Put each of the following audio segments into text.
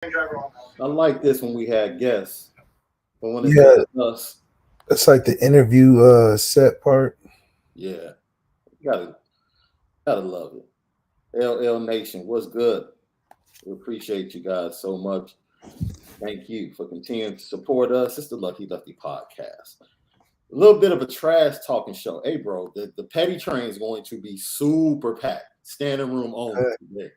I like this when we had guests, but when it's Yeah, just us, that's like the interview set part. yeah, you gotta love it. LL Nation, what's good? We appreciate you guys so much. Thank you for continuing to support us. It's the Lucky Lefty podcast. A little bit of a trash talking show. Hey, bro, the petty train is going to be super packed, standing room only Uh, today.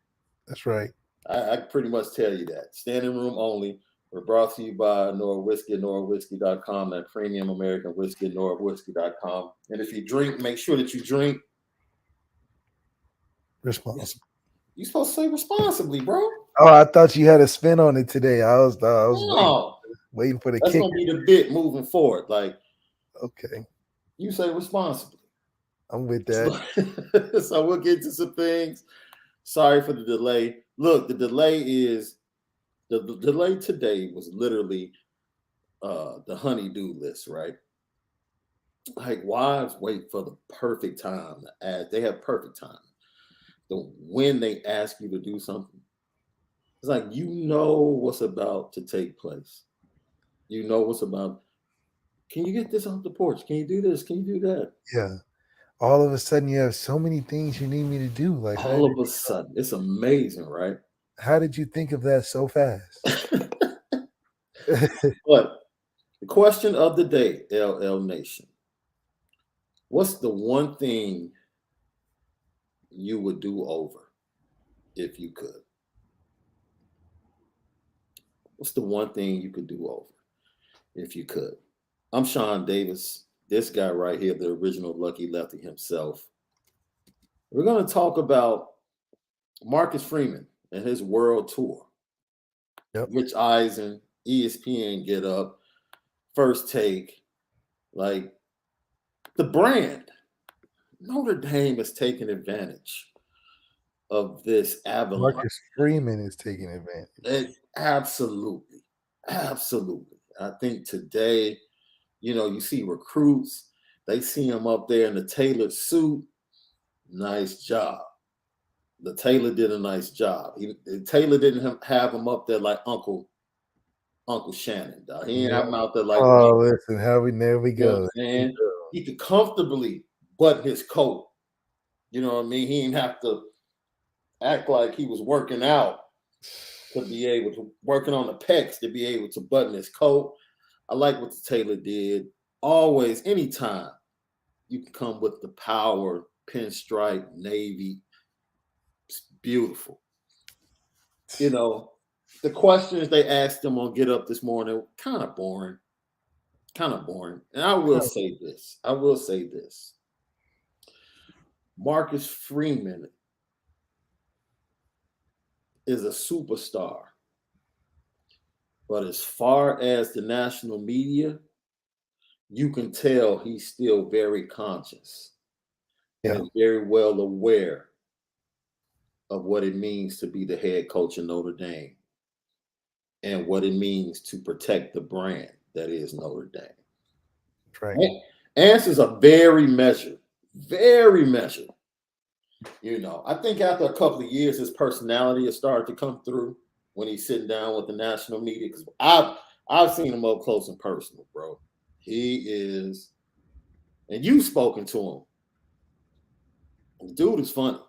that's right. I pretty much tell you that. Standing room only. We're brought to you by Onora Whiskey, NoraWhiskey.com, that premium American whiskey, NoraWhiskey.com. And if you drink, make sure that you drink. Responsible. You're supposed to say responsibly, bro. Oh, I thought you had a spin on it today. I was No, waiting for the that's kicker. gonna be the bit moving forward. Like Okay, you say responsibly. I'm with that. So, so we'll get to some things. Sorry for the delay. Look, the delay today was literally the honeydew list, right? Like wives wait for the perfect time to ask. They have perfect time. So when they ask you to do something, it's like you know what's about to take place. You know what's about. Can you get this off the porch? Can you do this? Can you do that? Yeah. All of a sudden, you have so many things you need me to do. Like, All of a sudden, it's amazing, right? how did you think of that so fast? But the question of the day, LL Nation, what's the one thing you would do over if you could? What's the one thing you could do over if you could? I'm Shaun Davis, this guy right here, the original Lucky Lefty himself. We're going to talk about Marcus Freeman and his world tour. Yep. Rich Eisen, ESPN Get Up, First Take, like the brand. Notre Dame is taking advantage of this avalanche. Marcus Freeman is taking advantage. Absolutely. Absolutely. I think today, you see recruits, they see him up there in the tailored suit. Nice job. The Taylor did a nice job. Taylor didn't have him up there like Uncle Shannon. Dog. He didn't Yeah. have him out there like Oh, listen, there we you know what go. I'm saying. He could comfortably button his coat. You know what I mean? He didn't have to act like he was working out to be able to working on the pecs to be able to button his coat. I like what the Taylor did. Always, anytime you can come with the power, pinstripe, navy. It's beautiful. You know, the questions they asked him on Get Up this morning, kind of boring. Kind of boring. And I will say this. I will say this. Marcus Freeman is a superstar. But as far as the national media, you can tell he's still very conscious and Yeah. is very well aware of what it means to be the head coach of Notre Dame and what it means to protect the brand that is Notre Dame. That's right. Answers are very measured, very measured. I think after a couple of years, his personality has started to come through when he's sitting down with the national media. Because I've seen him up close and personal, bro. He is, and you've spoken to him. The dude is funny.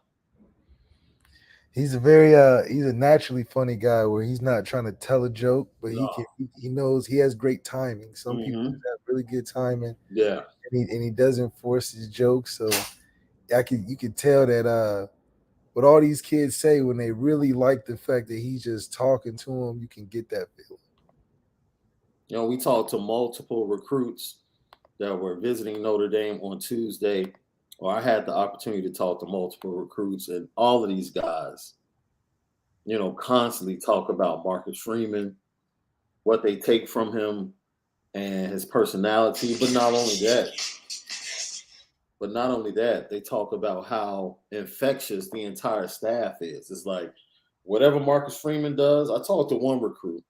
He's a naturally funny guy where he's not trying to tell a joke, but No. he knows he has great timing. Some people Mm-hmm. have really good timing, Yeah. and he doesn't force his jokes. So you could tell that what all these kids say when they really like the fact that he's just talking to them, you can get that feeling. We talked to multiple recruits that were visiting Notre Dame on Tuesday, or I had the opportunity to talk to multiple recruits, and all of these guys, constantly talk about Marcus Freeman, what they take from him, and his personality. But not only that, they talk about how infectious the entire staff is. It's like whatever Marcus Freeman does. I talked to one recruit,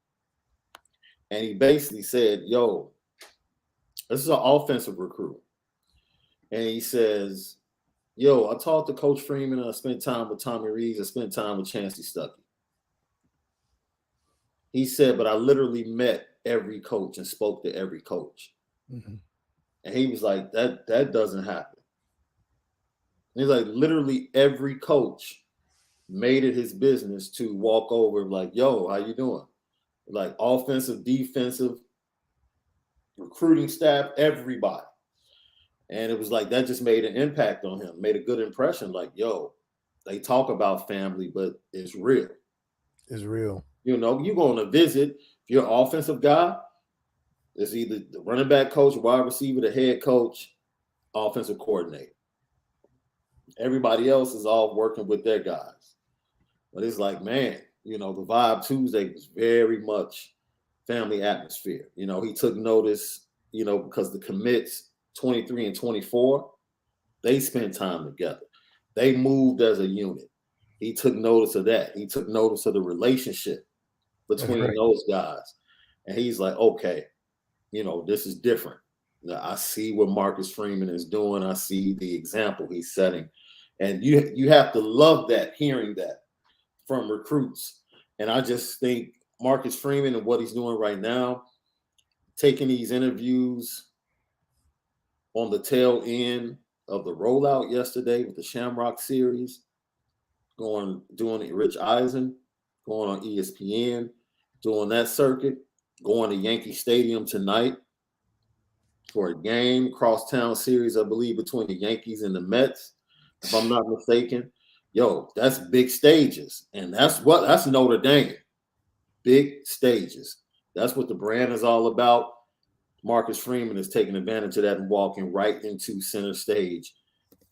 and he basically said, "Yo, this is an offensive recruit," and he says, "Yo, I talked to Coach Freeman. And I spent time with Tommy Reeves. I spent time with Chancey Stuckey." He said, but I literally met every coach and spoke to every coach. Mm-hmm. And he was like, that doesn't happen. He's like, literally every coach made it his business to walk over like, yo, how you doing? Like offensive, defensive, recruiting staff, everybody. And it was like that just made an impact on him, made a good impression. Like, yo, they talk about family, but it's real. It's real. You know, you go on a visit, if you're an offensive guy, it's either the running back coach, wide receiver, the head coach, offensive coordinator. Everybody else is all working with their guys. But it's like, man, you know, the vibe Tuesday was very much family atmosphere. You know, he took notice, you know, because the commits 23 and 24, they spent time together. They moved as a unit. He took notice of that. He took notice of the relationship between those guys. And he's like, okay, you know, this is different. Now, I see what Marcus Freeman is doing. I see the example he's setting. And you have to love that, hearing that from recruits. And I just think Marcus Freeman and what he's doing right now, taking these interviews on the tail end of the rollout yesterday with the Shamrock Series, doing it, Rich Eisen, going on ESPN, doing that circuit, going to Yankee Stadium tonight for a game, crosstown series, I believe, between the Yankees and the Mets, if I'm not mistaken. Yo, that's big stages. And that's Notre Dame. Big stages. That's what the brand is all about. Marcus Freeman is taking advantage of that and walking right into center stage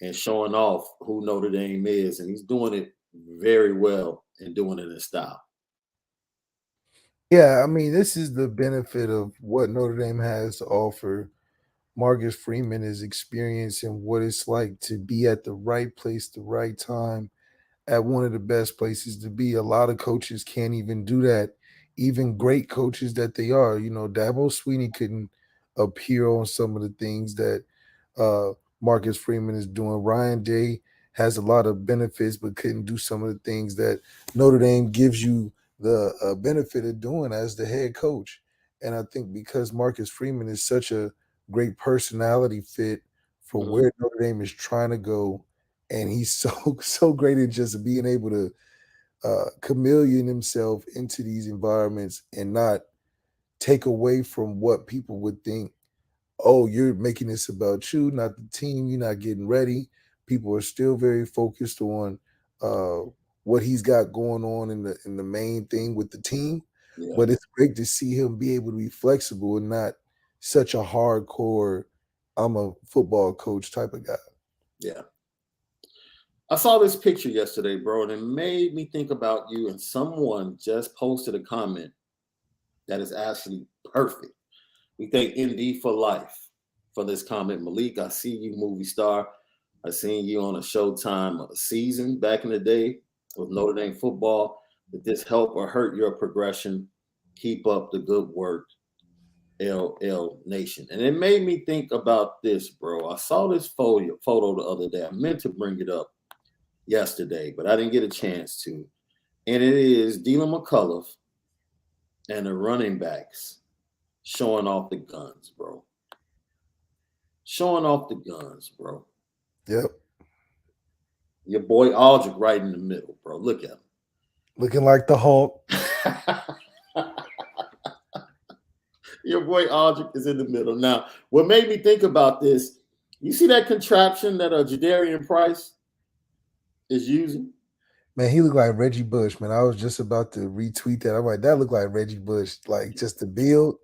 and showing off who Notre Dame is. And he's doing it very well and doing it in style. Yeah, I mean, this is the benefit of what Notre Dame has to offer. Marcus Freeman is experiencing what it's like to be at the right place, the right time, at one of the best places to be. A lot of coaches can't even do that, even great coaches that they are. You know, Dabo Sweeney couldn't appear on some of the things that Marcus Freeman is doing. Ryan Day has a lot of benefits, but couldn't do some of the things that Notre Dame gives you the benefit of doing as the head coach. And I think because Marcus Freeman is such a great personality fit for where Notre Dame is trying to go, and he's so great at just being able to chameleon himself into these environments and not take away from what people would think. Oh, you're making this about you, not the team. You're not getting ready. People are still very focused on what he's got going on in the main thing with the team. Yeah. But it's great to see him be able to be flexible and not such a hardcore, I'm a football coach type of guy. Yeah. I saw this picture yesterday, bro, and it made me think about you. And someone just posted a comment that is actually perfect. We thank ND for life for this comment. Malik, I see you, movie star. I seen you on a Showtime of the season back in the day with Notre Dame football. Did this help or hurt your progression? Keep up the good work, LL Nation. And it made me think about this, bro. I saw this photo the other day. I meant to bring it up yesterday, but I didn't get a chance to. And it is Dylan McCullough and the running backs showing off the guns, bro. Showing off the guns, bro. Yep. Your boy Aldrich right in the middle, bro. Look at him. Looking like the Hulk. Your boy Aldrich is in the middle. Now, what made me think about this, you see that contraption that Jadarian Price is using? Man, he looked like Reggie Bush, man. I was just about to retweet that. I'm like, that looked like Reggie Bush. Like, just the build.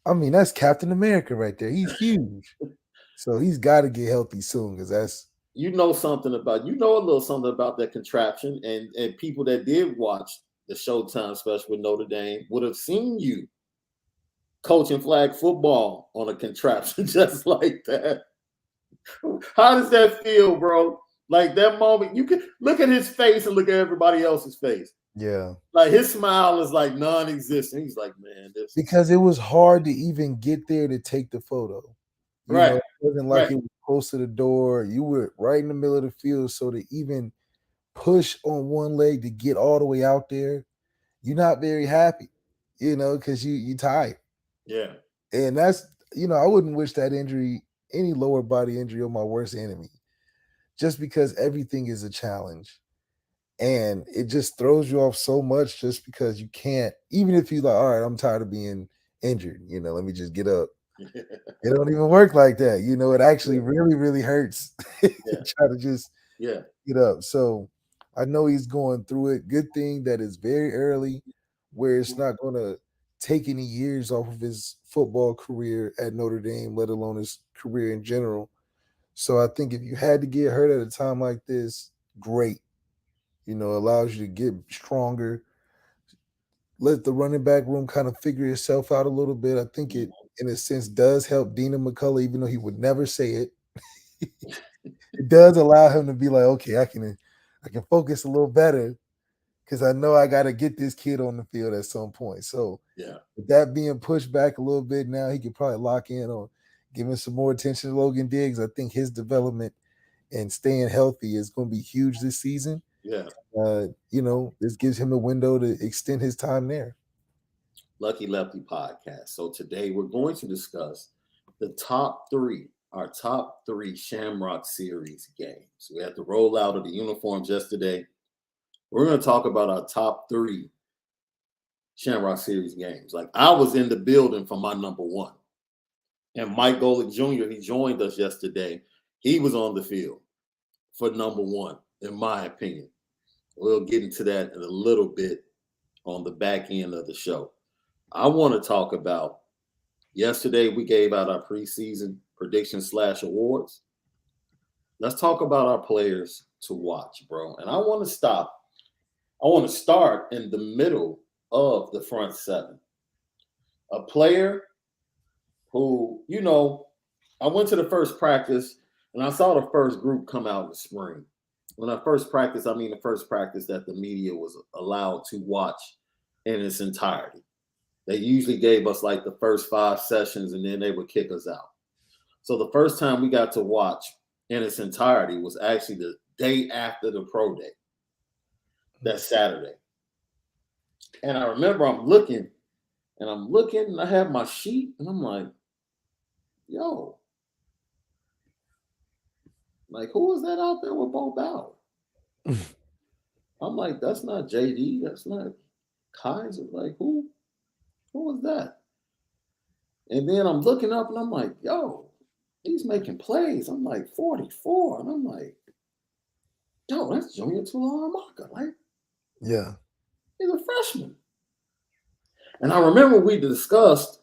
I mean, that's Captain America right there. He's huge. So he's got to get healthy soon because that's. You know a little something about that contraption. And people that did watch the Showtime special with Notre Dame would have seen you coaching flag football on a contraption just like that. How does that feel, bro? Like that moment, you can look at his face and look at everybody else's face. Yeah. Like his smile is like non-existent. He's like, man, this because it was hard to even get there to take the photo. You know, it wasn't like it was close to the door. You were right in the middle of the field. So to even push on one leg to get all the way out there, you're not very happy. because you tired. Yeah. And that's, I wouldn't wish that injury, any lower body injury, on my worst enemy, just because everything is a challenge. And it just throws you off so much just because you can't, even if you're like, all right, I'm tired of being injured, let me just get up. It don't even work like that. It actually really, really hurts. Try to just get up. So I know he's going through it. Good thing that it's very early, where it's not going to take any years off of his football career at Notre Dame, let alone his career in general. So I think if you had to get hurt at a time like this, great. Allows you to get stronger. Let the running back room kind of figure itself out a little bit. I think it, in a sense, does help Dina McCullough, even though he would never say it. It does allow him to be like, okay, I can focus a little better because I know I got to get this kid on the field at some point. So with that being pushed back a little bit now, he could probably lock in on giving some more attention to Logan Diggs. I think his development and staying healthy is going to be huge this season. Yeah. This gives him a window to extend his time there. Lucky Lefty podcast. So today we're going to discuss our top three Shamrock Series games. We had the rollout of the uniforms yesterday. We're going to talk about our top three Shamrock Series games. Like, I was in the building for my number one. And Mike Golick Jr., he joined us yesterday. He was on the field for number one, in my opinion. We'll get into that in a little bit on the back end of the show. I want to talk about yesterday we gave out our preseason predictions / awards. Let's talk about our players to watch, bro. And I want to start in the middle of the front seven. A player who, I went to the first practice and I saw the first group come out in the spring. When I first practice, I mean the first practice that the media was allowed to watch in its entirety. They usually gave us like the first 5 sessions and then they would kick us out. So the first time we got to watch in its entirety was actually the day after the pro day. That Saturday. And I remember I'm looking and I have my sheet and I'm like, yo, like, who is that out there with Bo Bauer? I'm like, that's not JD. That's not Kaiser. Like, who was that? And then I'm looking up and I'm like, yo, he's making plays. I'm like, 44. And I'm like, yo, that's Junior Tuihalamaka. Like, yeah, he's a freshman. And I remember we discussed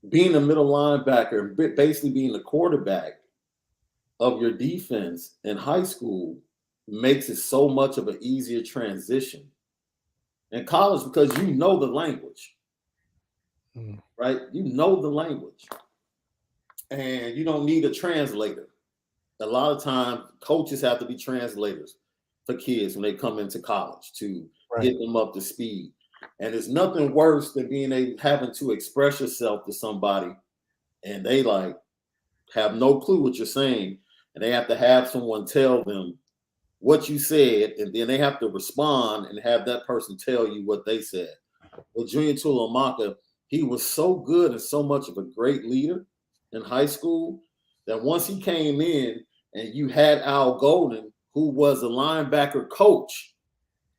being a middle linebacker, basically being the quarterback of your defense in high school makes it so much of an easier transition in college because you know the language, right? You know the language and you don't need a translator. A lot of times coaches have to be translators for kids when they come into college to get them up to speed. And there's nothing worse than having to express yourself to somebody and they like have no clue what you're saying. And they have to have someone tell them what you said. And then they have to respond and have that person tell you what they said. Well, Junior Tuihalamaka, he was so good and so much of a great leader in high school that once he came in and you had Al Golden, who was a linebacker coach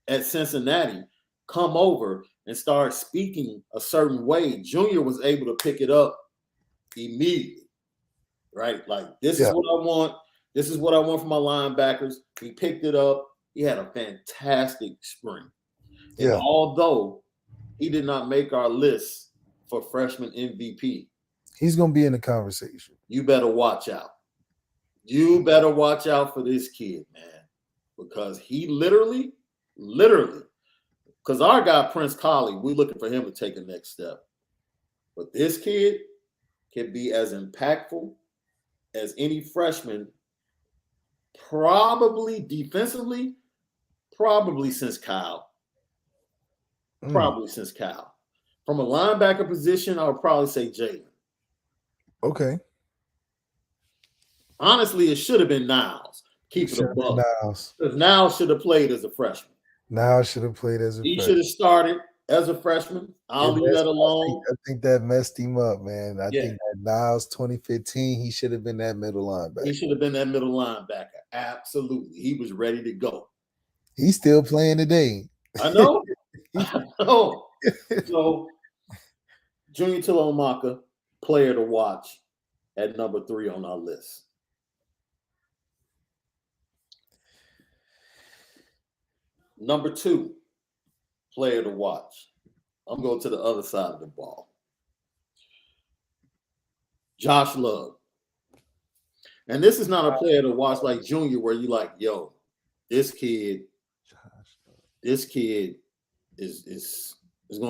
at Cincinnati, come over and start speaking a certain way, Junior was able to pick it up immediately, right? Like, this is what I want. This is what I want from my linebackers. He picked it up. He had a fantastic spring. And although he did not make our list for freshman MVP, he's going to be in the conversation. You better watch out. You better watch out for this kid, man, because he literally, because our guy, Prince Colley, we're looking for him to take the next step. But this kid can be as impactful as any freshman, probably defensively, probably since Kyle. Probably since Kyle. From a linebacker position, I would probably say Jalen. Okay. Honestly, it should have been Niles. Keep it above. Because Niles should have played as a freshman. Niles should have played as a freshman. He should have started as a freshman. I'll It leave that messed- alone. I think that messed him up, man. I Yeah. think that Niles 2015, he should have been that middle linebacker. He should have been that middle linebacker. Absolutely. He was ready to go. He's still playing today. I know. I know. So, Junior Tuihalamaka, player to watch at number 3 on our list. Number 2, player to watch. I'm going to the other side of the ball. Josh Love. And this is not a player to watch like Junior where you like, yo, this kid is going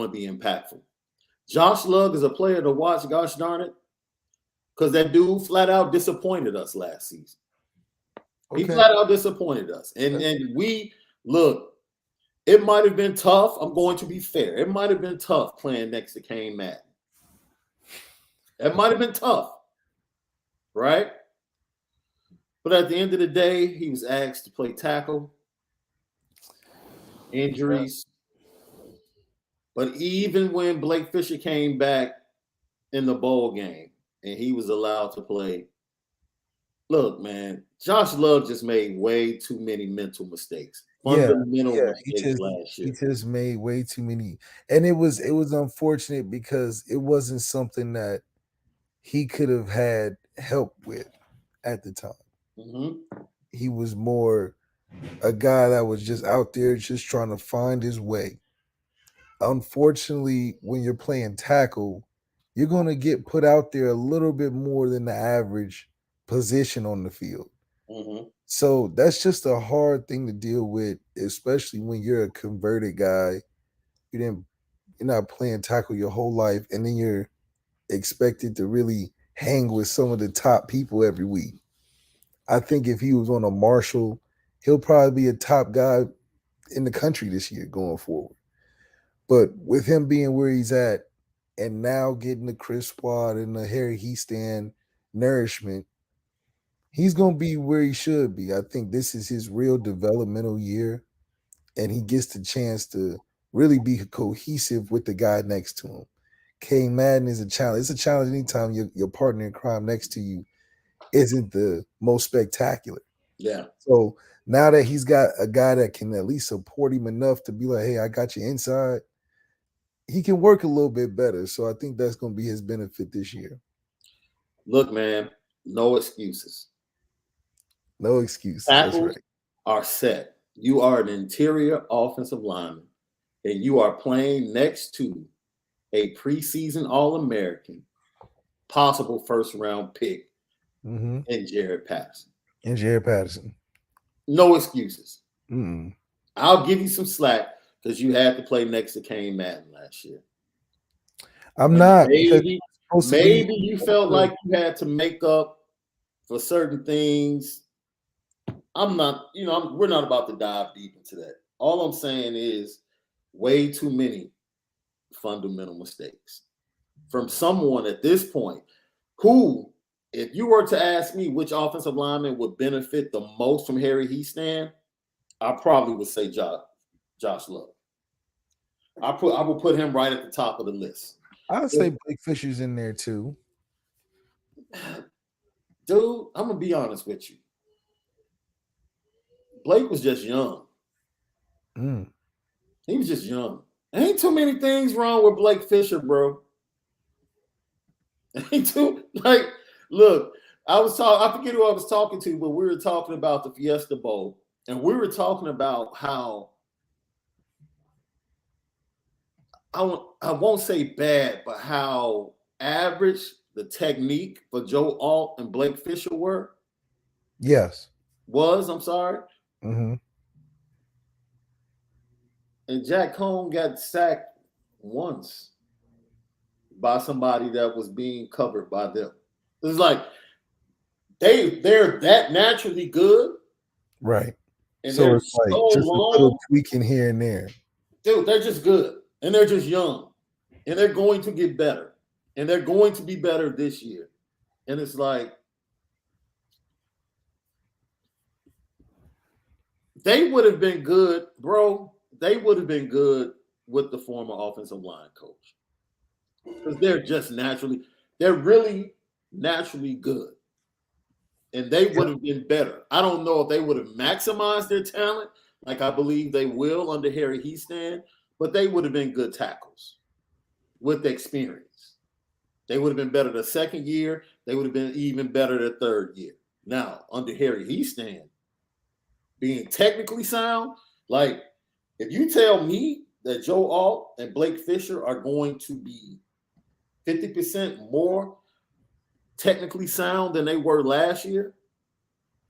to be impactful. Josh Love is a player to watch, gosh darn it, because that dude flat out disappointed us last season. He flat out disappointed us. And we, look, it might have been tough. I'm going to be fair. It might have been tough playing next to Kane Madden. It might have been tough, right? But at the end of the day, he was asked to play tackle. Injuries. But even when Blake Fisher came back in the bowl game and he was allowed to play, look, man, Josh Love just made way too many mental mistakes. Fundamental mistakes last year. He just made way too many. And it was unfortunate because it wasn't something that he could have had help with at the time. Mm-hmm. He was more a guy that was just out there just trying to find his way. Unfortunately, when you're playing tackle, you're going to get put out there a little bit more than the average position on the field. Mm-hmm. So that's just a hard thing to deal with, especially when you're a converted guy. You're not playing tackle your whole life, and then you're expected to really hang with some of the top people every week. I think if he was on a Marshall, he'll probably be a top guy in the country this year going forward. But with him being where he's at and now getting the Chris Watt and the Harry Heastan nourishment, he's going to be where he should be. I think this is his real developmental year, and he gets the chance to really be cohesive with the guy next to him. Kane Madden is a challenge. It's a challenge anytime your partner in crime next to you isn't the most spectacular. Yeah. So now that he's got a guy that can at least support him enough to be like, hey, I got you inside, he can work a little bit better. So I think that's going to be his benefit this year. Look, man, no excuses. No excuses. Tackles That's right. are set. You are an interior offensive lineman, and you are playing next to a preseason All-American, possible first-round pick in Jared Patterson. No excuses. Mm-mm. I'll give you some slack because you had to play next to Kane Madden last year. I'm not. Maybe you felt like you had to make up for certain things. I'm not, we're not about to dive deep into that. All I'm saying is way too many fundamental mistakes from someone at this point who, if you were to ask me which offensive lineman would benefit the most from Harry Heastan, I probably would say Josh Love. I will put him right at the top of the list. I would say Blake Fisher's in there too. Dude, I'm going to be honest with you. Blake was just young. He was just young. There ain't too many things wrong with Blake Fisher, bro. Look, I forget who I was talking to, but we were talking about the Fiesta Bowl, and we were talking about how I won't say bad, but how average the technique for Joe Alt and Blake Fisher were. Yes. I'm sorry. Mm-hmm. And Jack Cohn got sacked once by somebody that was being covered by them. It's like they're that naturally good. Right. And so it's like so just long. A little tweaking here and there. Dude, they're just good. And they're just young. And they're going to get better. And they're going to be better this year. And it's like they would have been good, bro. They would have been good with the former offensive line coach because they're really naturally good. And they would have been better. I don't know if they would have maximized their talent like I believe they will under Harry Heastan, but they would have been good tackles with experience. They would have been better the second year. They would have been even better the third year. Now, under Harry Heastan, being technically sound, like if you tell me that Joe Alt and Blake Fisher are going to be 50% more technically sound than they were last year,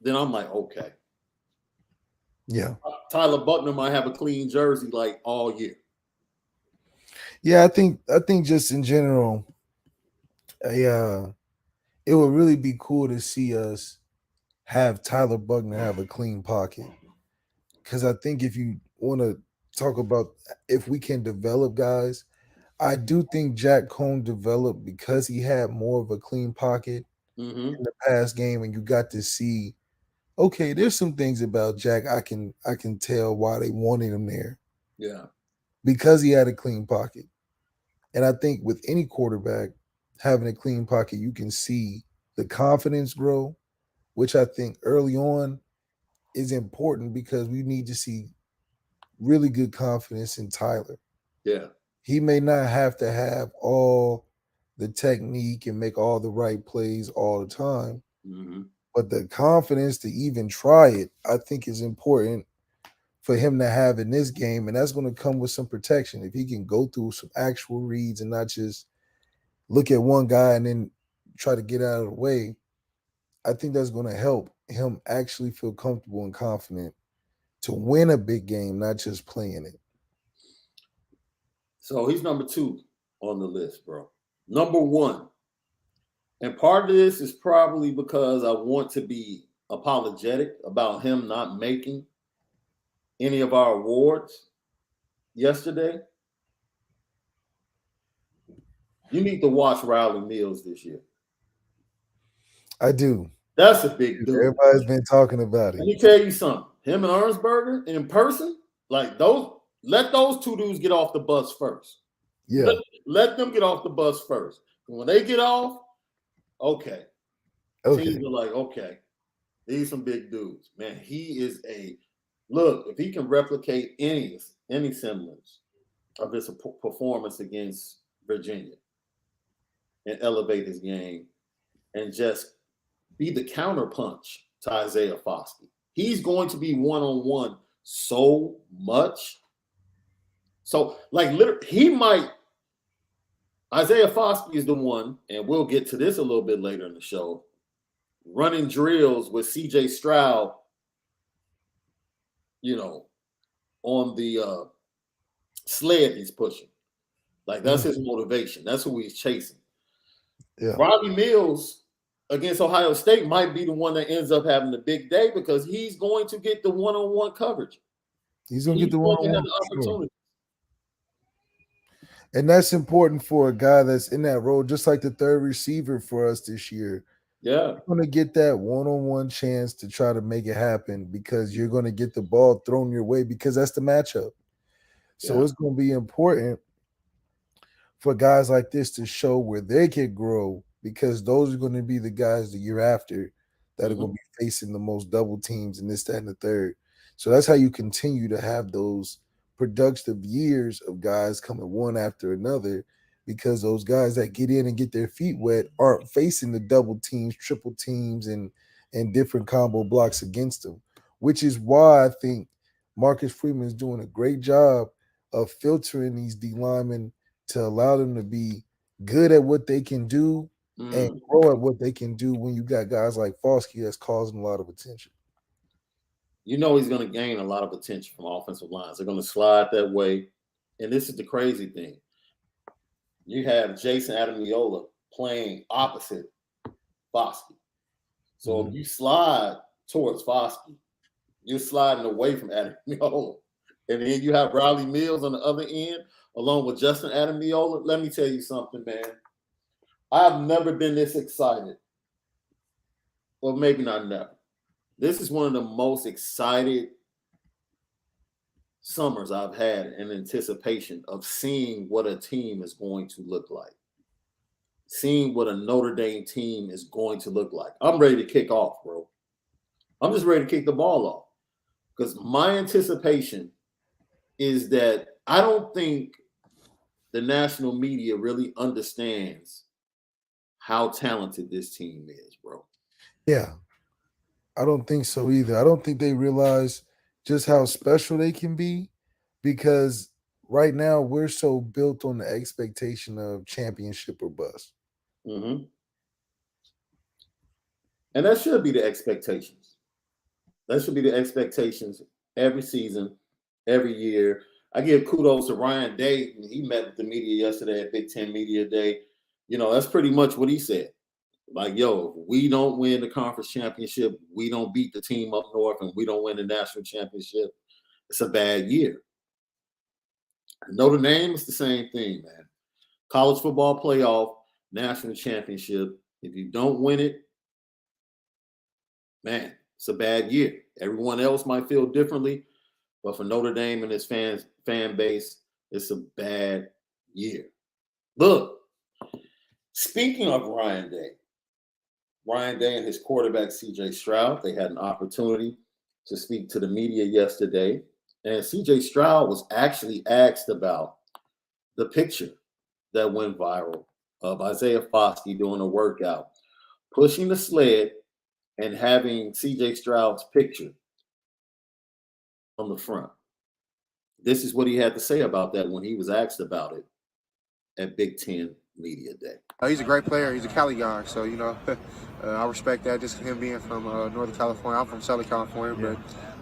then I'm like, okay. Yeah. Tyler Buckner might have a clean jersey like all year. Yeah, I think just in general, it would really be cool to see us have Tyler Buckner have a clean pocket. Because I think if you want to talk about if we can develop guys, I do think Jack Cohn developed because he had more of a clean pocket in the past game, and you got to see, okay, there's some things about Jack I can tell why they wanted him there. Yeah. Because he had a clean pocket. And I think with any quarterback having a clean pocket, you can see the confidence grow, which I think early on is important because we need to see really good confidence in Tyler. Yeah. He may not have to have all the technique and make all the right plays all the time, but the confidence to even try it, I think, is important for him to have in this game, and that's going to come with some protection. If he can go through some actual reads and not just look at one guy and then try to get out of the way, I think that's going to help him actually feel comfortable and confident to win a big game, not just playing it. So he's number 2 on the list, bro. Number 1, and part of this is probably because I want to be apologetic about him not making any of our awards yesterday. You need to watch Riley Mills this year. I do. That's a big dude. Everybody's been talking about it. Let me tell you something. Him and Ernsberger in person, like those, let those two dudes get off the bus first. Yeah. Let them get off the bus first. When they get off, okay. Teams are like, okay, these some big dudes. Man, he is look, if he can replicate any semblance of his performance against Virginia and elevate his game and just be the counterpunch to Isaiah Foskey. He's going to be one-on-one so much. So, like, literally, Isaiah Foskey is the one, and we'll get to this a little bit later in the show, running drills with C.J. Stroud, on the sled he's pushing. Like, that's his motivation. That's who he's chasing. Yeah. Robbie Mills against Ohio State might be the one that ends up having the big day because he's going to get the one-on-one coverage. He's going to get the one-on-one opportunity. And that's important for a guy that's in that role, just like the third receiver for us this year. Yeah. You're going to get that one-on-one chance to try to make it happen because you're going to get the ball thrown your way because that's the matchup. So it's going to be important for guys like this to show where they can grow because those are going to be the guys the year after that are going to be facing the most double teams in this, that, and the third. So that's how you continue to have those productive years of guys coming one after another because those guys that get in and get their feet wet aren't facing the double teams, triple teams, and different combo blocks against them, which is why I think Marcus Freeman is doing a great job of filtering these D linemen to allow them to be good at what they can do and grow at what they can do when you got guys like Foskey that's causing a lot of attention. He's going to gain a lot of attention from offensive lines. They're going to slide that way. And this is the crazy thing. You have Jason Adamiola playing opposite Foskey. So if you slide towards Foskey, you're sliding away from Adamiola. And then you have Riley Mills on the other end, along with Justin Adamiola. Let me tell you something, man. I've never been this excited. Well, maybe not never. This is one of the most excited summers I've had in anticipation of seeing what a team is going to look like, seeing what a Notre Dame team is going to look like. I'm ready to kick off, bro. I'm just ready to kick the ball off because my anticipation is that I don't think the national media really understands how talented this team is, bro. Yeah, I don't think so either. I don't think they realize just how special they can be because right now we're so built on the expectation of championship or bust. Mm-hmm. And that should be the expectations. That should be the expectations every season, every year. I give kudos to Ryan Day. He met with the media yesterday at Big Ten Media Day. That's pretty much what he said. Like, yo, if we don't win the conference championship, we don't beat the team up north, and we don't win the national championship, it's a bad year. Notre Dame is the same thing, man. College football playoff, national championship. If you don't win it, man, it's a bad year. Everyone else might feel differently, but for Notre Dame and its fan base, it's a bad year. Look, speaking of Ryan Day and his quarterback, C.J. Stroud, they had an opportunity to speak to the media yesterday. And C.J. Stroud was actually asked about the picture that went viral of Isaiah Foskey doing a workout, pushing the sled and having C.J. Stroud's picture on the front. This is what he had to say about that when he was asked about it at Big Ten Media Day. He's a great player. He's a Cali guy, so I respect that. Just him being from Northern California. I'm from Southern California,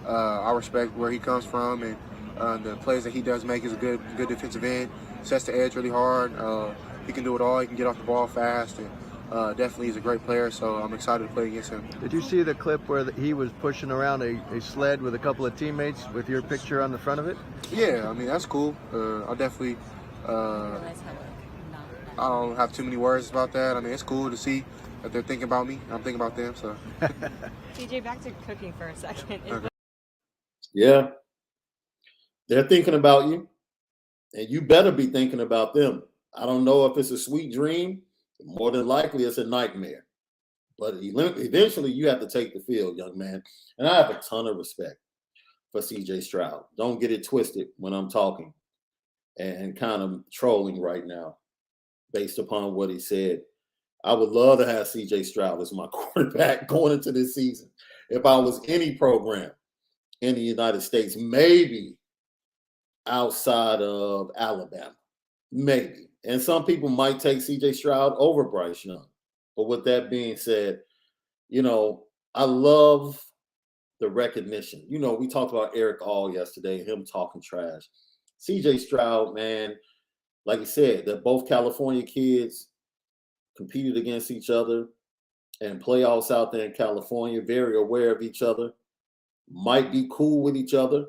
but I respect where he comes from and the plays that he does make. Is a good defensive end. Sets the edge really hard. He can do it all. He can get off the ball fast, and definitely he's a great player. So I'm excited to play against him. Did you see the clip where he was pushing around a sled with a couple of teammates with your picture on the front of it? Yeah, I mean that's cool. I'll definitely. I don't have too many words about that. I mean, it's cool to see that they're thinking about me. I'm thinking about them. So, TJ, back to cooking for a second. Okay. Yeah, they're thinking about you, and you better be thinking about them. I don't know if it's a sweet dream. More than likely, it's a nightmare. But eventually, you have to take the field, young man. And I have a ton of respect for C.J. Stroud. Don't get it twisted when I'm talking and kind of trolling right now based upon what he said. I would love to have C.J. Stroud as my quarterback going into this season. If I was any program in the United States, maybe outside of Alabama, maybe. And some people might take C.J. Stroud over Bryce Young. But with that being said, I love the recognition. We talked about Eric All yesterday, him talking trash. C.J. Stroud, man, like you said, they're both California kids, competed against each other and playoffs out there in California, very aware of each other, might be cool with each other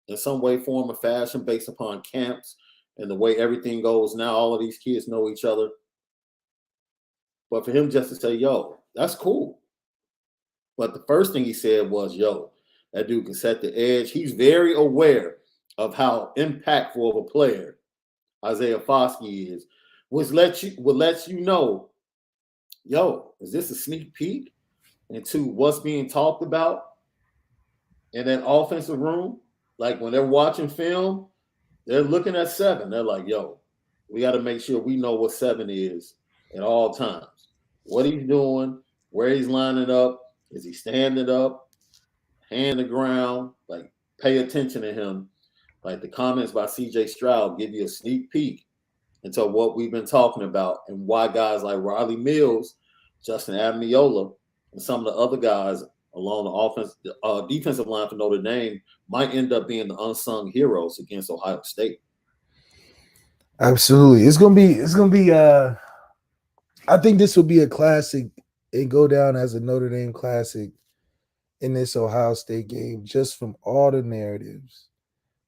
in some way, form, or fashion based upon camps and the way everything goes now. All of these kids know each other. But for him just to say, yo, that's cool. But the first thing he said was, yo, that dude can set the edge. He's very aware of how impactful of a player Isaiah Foskey is, which lets you know, yo, is this a sneak peek into what's being talked about in that offensive room? Like when they're watching film, they're looking at 7. They're like, yo, we got to make sure we know what 7 is at all times. What he's doing, where he's lining up, is he standing up, hand the ground, like pay attention to him. Like the comments by C.J. Stroud give you a sneak peek into what we've been talking about and why guys like Riley Mills, Justin Admiola, and some of the other guys along the defensive line for Notre Dame might end up being the unsung heroes against Ohio State. Absolutely. It's gonna be I think this will be a classic and go down as a Notre Dame classic in this Ohio State game, just from all the narratives,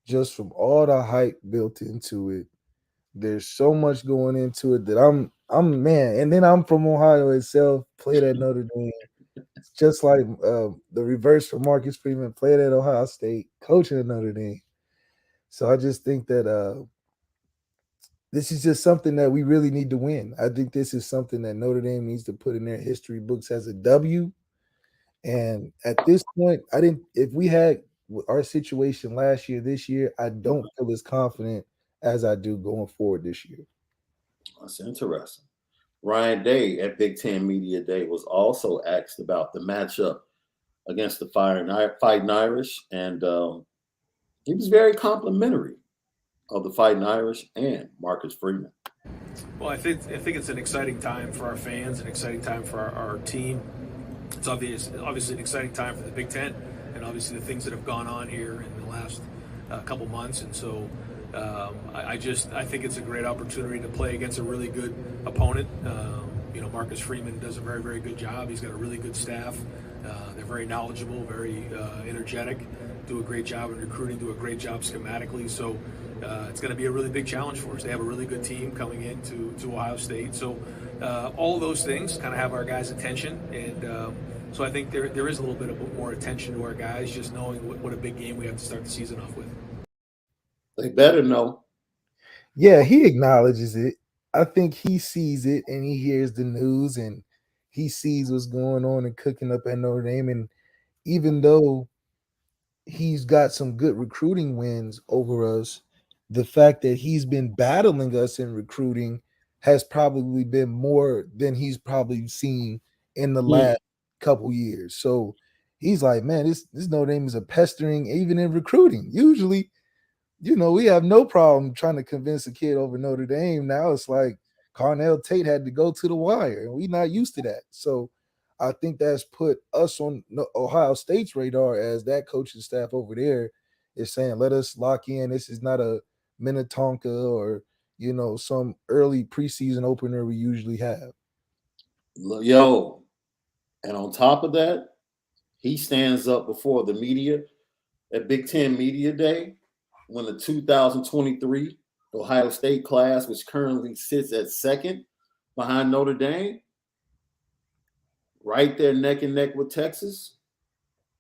just from all the hype built into it. There's so much going into it that I'm man, and then I'm from Ohio itself, played at Notre Dame. It's just like the reverse for Marcus Freeman, played at Ohio State, coaching at Notre Dame. So I just think that this is just something that we really need to win. I think this is something that Notre Dame needs to put in their history books as a W. And at this point, I didn't. If we had our situation last year, this year, I don't feel as confident as I do going forward this year. That's interesting. Ryan Day at Big Ten Media Day was also asked about the matchup against the Fighting Irish, and he was very complimentary of the Fighting Irish and Marcus Freeman. Well, I think it's an exciting time for our fans, an exciting time for our team. It's obviously an exciting time for the Big Ten, and obviously the things that have gone on here in the last couple months. And so I think it's a great opportunity to play against a really good opponent. Marcus Freeman does a very, very good job. He's got a really good staff. They're very knowledgeable, very energetic, do a great job in recruiting, do a great job schematically. So it's going to be a really big challenge for us. They have a really good team coming into Ohio State. So all of those things kind of have our guys' attention. And so I think there is a little bit of more attention to our guys, just knowing what a big game we have to start the season off with. They better know. Yeah, he acknowledges it. I think he sees it and he hears the news and he sees what's going on and cooking up at Notre Dame. And even though he's got some good recruiting wins over us, the fact that he's been battling us in recruiting has probably been more than he's probably seen in the last couple years. So he's like, man, this Notre Dame is a pestering even in recruiting. Usually, we have no problem trying to convince a kid over Notre Dame. Now it's like Carnell Tate had to go to the wire, and we're not used to that. So I think that's put us on Ohio State's radar as that coaching staff over there is saying, let us lock in. This is not a Minnetonka or, some early preseason opener we usually have. Yo, and on top of that, he stands up before the media at Big Ten Media Day when the 2023 Ohio State class, which currently sits at second behind Notre Dame, right there neck and neck with Texas.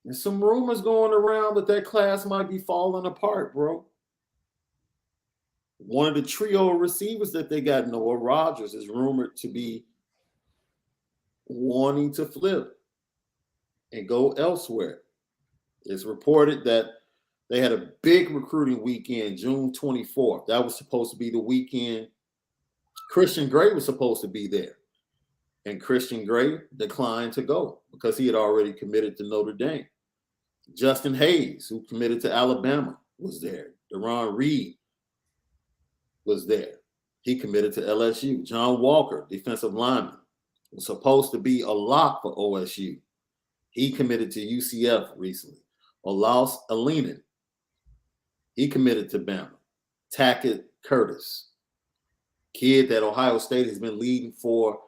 There's some rumors going around that class might be falling apart, bro. One of the trio of receivers that they got, Noah Rogers, is rumored to be wanting to flip and go elsewhere. It's reported that they had a big recruiting weekend, June 24th. That was supposed to be the weekend Christian Gray was supposed to be there. And Christian Gray declined to go because he had already committed to Notre Dame. Justin Hayes, who committed to Alabama, was there. Deron Reed was there. He committed to LSU. John Walker, defensive lineman, was supposed to be a lock for OSU. He committed to UCF recently. Olaus Alinen, he committed to Bama. Tackett Curtis, kid that Ohio State has been leading for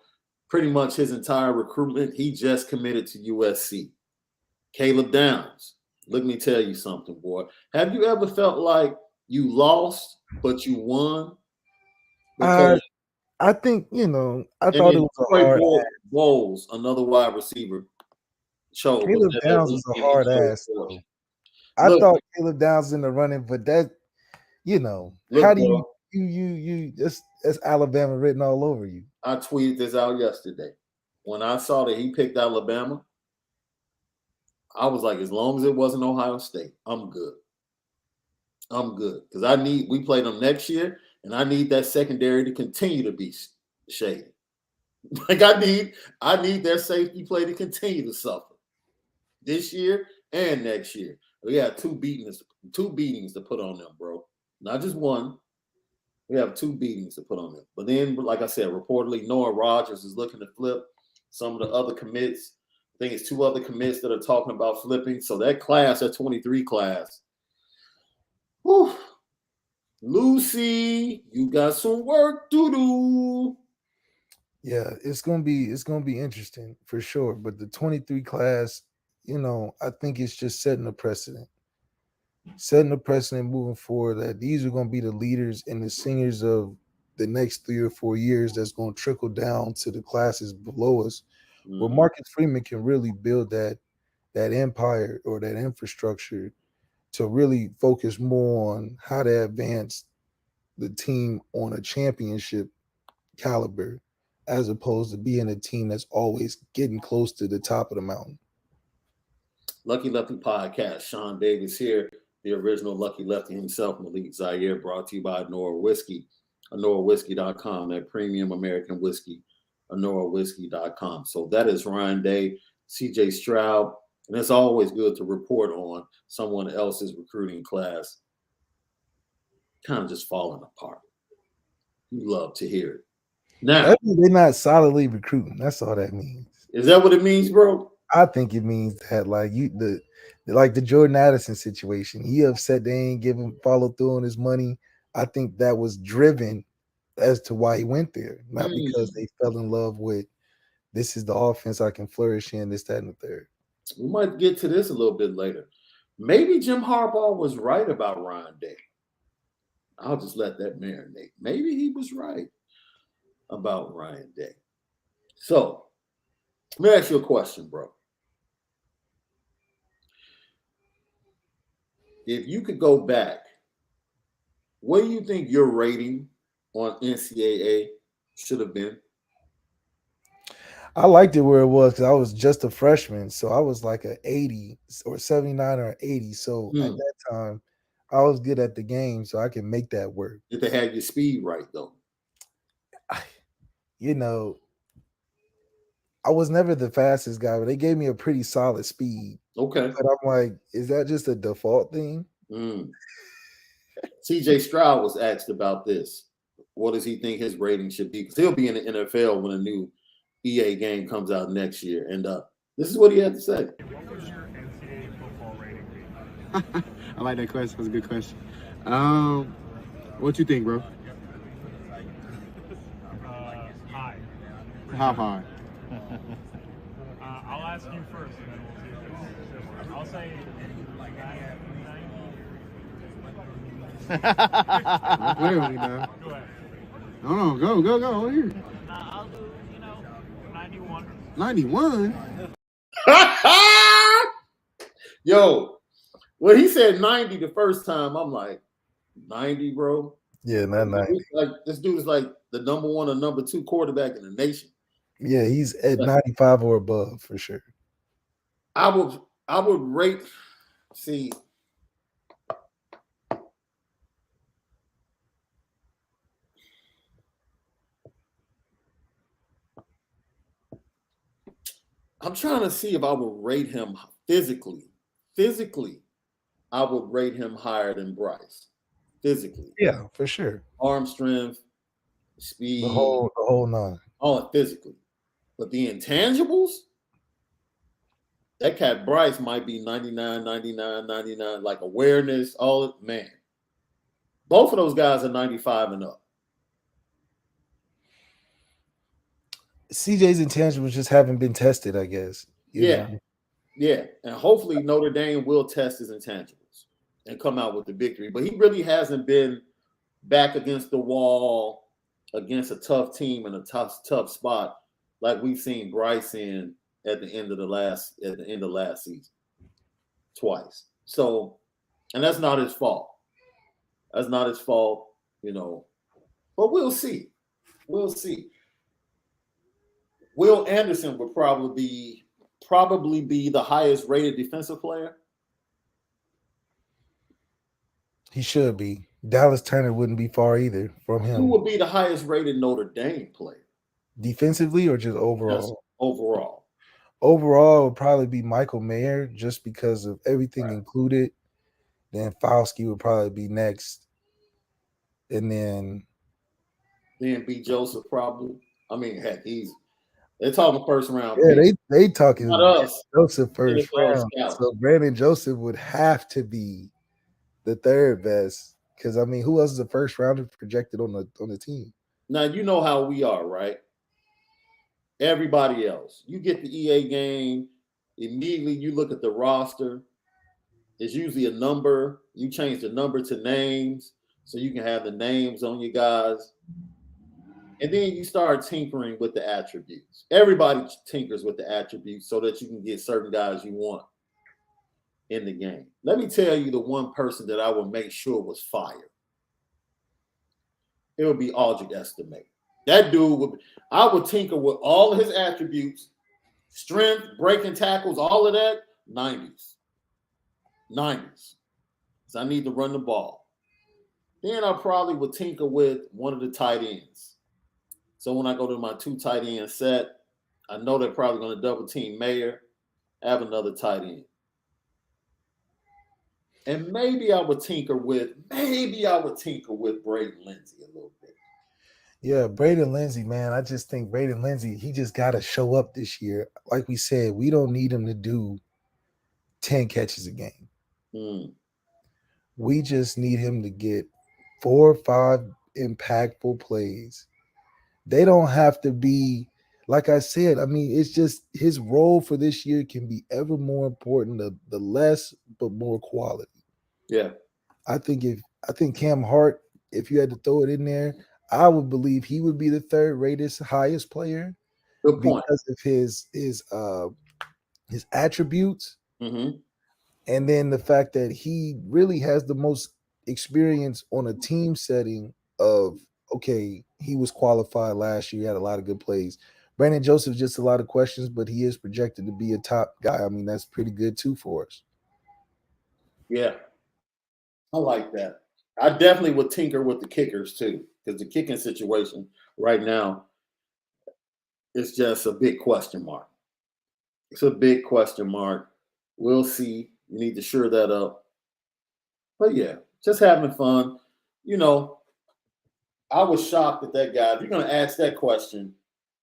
pretty much his entire recruitment. He just committed to USC. Caleb Downs, let me tell you something, boy. Have you ever felt like you lost, but you won? Because I think, I thought it was a hard ass. Bowles, another wide receiver. Caleb Downs is a hard ass, though. I thought Caleb Downs in the running, but that, how do you that's Alabama written all over you. I tweeted this out yesterday. When I saw that he picked Alabama, I was like, as long as it wasn't Ohio State, I'm good. I'm good. Because we play them next year, and I need that secondary to continue to be shady. Like I need their safety play to continue to suffer this year and next year. We have two beatings to put on them, bro. Not just one. We have two beatings to put on them. But then, like I said, reportedly Noah Rogers is looking to flip. Some of the other commits, I think it's two other commits that are talking about flipping. So that 23 class, whew, Lucy, you got some work to do. Yeah, it's gonna be interesting for sure. But the 23 class, I think it's just setting a precedent. Setting a precedent moving forward that these are going to be the leaders and the seniors of the next 3 or 4 years that's going to trickle down to the classes below us. Mm-hmm. Where Marcus Freeman can really build that empire or that infrastructure to really focus more on how to advance the team on a championship caliber, as opposed to being a team that's always getting close to the top of the mountain. Lucky Lefty Podcast. Shaun Davis here, the original Lucky Lefty himself, Malik Zaire, brought to you by Onora Whiskey, OnoraWhiskey.com, that premium American whiskey, OnoraWhiskey.com. So that is Ryan Day, CJ Stroud, and it's always good to report on someone else's recruiting class kind of just falling apart. You love to hear it. Now, they're not solidly recruiting. That's all that means. Is that what it means, bro? I think it means that the Jordan Addison situation. He upset they ain't give him follow through on his money. I think that was driven as to why he went there, not because they fell in love with this is the offense I can flourish in, this, that, and the third. We might get to this a little bit later. Maybe Jim Harbaugh was right about Ryan Day. I'll just let that marinate. Maybe he was right about Ryan Day. So let me ask you a question, bro. If you could go back, what do you think your rating on NCAA should have been? I liked it where it was because I was just a freshman. So I was like an 80 or 79 or 80. So at that time, I was good at the game, so I can make that work. Did they have your speed right, though? I was never the fastest guy, but they gave me a pretty solid speed. Okay. But I'm like, is that just a default thing? CJ Stroud was asked about this. What does he think his rating should be? Because he'll be in the NFL when a new EA game comes out next year. And this is what he had to say. What was your NCAA football rating? I like that question. That's a good question. What you think, bro? High. How high? I'll ask you first, and then we'll see if it's. I'll say 90. Don't play with me now. Go ahead. No, go over here. I'll do, 91. 91? Yo, when he said 90 the first time, I'm like, 90, bro? Yeah, not 90. This dude is like the number one or number two quarterback in the nation. Yeah, he's at 95 or above for sure. I would rate. See, I'm trying to see if I would rate him physically. Physically, I would rate him higher than Bryce. Physically. Yeah, for sure. Arm strength, speed. The whole nine. All physically. But the intangibles, that cat Bryce might be 99, 99, 99, like awareness, man. Both of those guys are 95 and up. CJ's intangibles just haven't been tested, I guess. Yeah. And hopefully Notre Dame will test his intangibles and come out with the victory. But he really hasn't been back against the wall against a tough team in a tough spot like we've seen Bryce in at the end of last season twice. So, and that's not his fault. That's not his fault, But we'll see. We'll see. Will Anderson would probably be the highest rated defensive player. He should be. Dallas Turner wouldn't be far either from him. Who would be the highest rated Notre Dame player? Defensively or just overall? Just overall. Overall, it would probably be Michael Mayer just because of everything included. Then Fauski would probably be next. And then B. Joseph probably. I mean, heck, they're talking first round. Yeah, they talking not us. Joseph first round. Scout. So Brandon Joseph would have to be the third best. Because who else is a first rounder projected on the team? Now you know how we are, right? Everybody else. You get the EA game, immediately you look at the roster. It's usually a number. You change the number to names so you can have the names on your guys. And then you start tinkering with the attributes. Everybody tinkers with the attributes so that you can get certain guys you want. in the game. Let me tell you the one person that I would make sure was fired. It would be Aldrich Estimate. That dude I would tinker with all of his attributes, strength, breaking tackles, all of that, 90s. 90s. So I need to run the ball. Then I probably would tinker with one of the tight ends. So when I go to my 2 tight end set, I know they're probably going to double team Mayer, have another tight end. And maybe I would tinker with Braden Lindsey a little bit. Yeah, Braden Lindsey, man. I just think Braden Lindsey, he just got to show up this year. Like we said, we don't need him to do 10 catches a game. We just need him to get 4 or 5 impactful plays. They don't have to be, like I said, I mean, it's just his role for this year can be ever more important, the less but more quality. Yeah. I think Cam Hart, if you had to throw it in there, I would believe he would be the 3rd rated highest player. Good point. Because of his attributes. Mm-hmm. And then the fact that he really has the most experience on a team setting of, okay, he was qualified last year, he had a lot of good plays. Brandon Joseph, just a lot of questions, but he is projected to be a top guy. I mean, that's pretty good too for us. Yeah. I like that. I definitely would tinker with the kickers too, because the kicking situation right now is just a big question mark. It's a big question mark. We'll see. You need to shore that up. But yeah, just having fun. You know, I was shocked at that guy. If you're going to ask that question,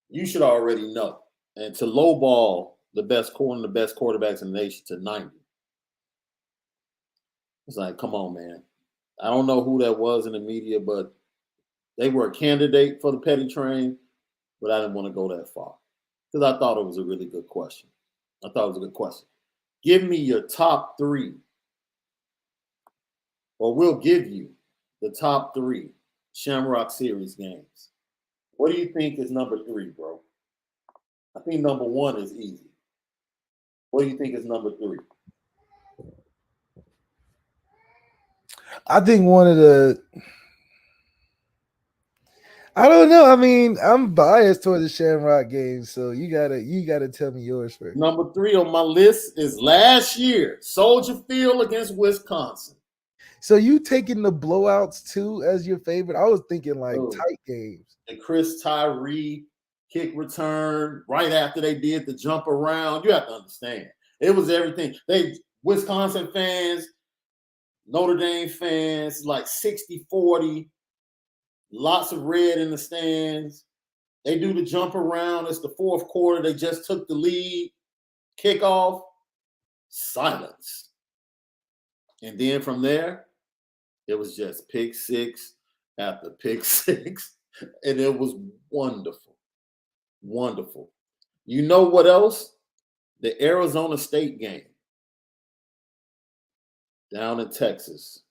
you should already know. And to lowball the best quarterbacks in the nation to 90. It's like, come on, man. I don't know who that was in the media, but they were a candidate for the Petty Train, but I didn't want to go that far because I thought it was a really good question. Give me your top 3, or we'll give you the top 3 Shamrock Series games. What do you think is number 3, bro? I think number 1 is easy. What do you think is number 3? I think one of the I don't know. I mean, I'm biased toward the Shamrock game, so you gotta tell me yours first. Number 3 on my list is last year, Soldier Field against Wisconsin. So you taking the blowouts too as your favorite? I was thinking like tight games. The Chris Tyree kick return right after they did the jump around. You have to understand. It was everything. Wisconsin fans, Notre Dame fans, like 60-40. Lots of red in the stands. They do the jump around. It's the 4th quarter. They just took the lead. Kickoff. Silence. And then from there, it was just pick 6 after pick 6. And it was wonderful. Wonderful. You know what else? The Arizona State game down in Texas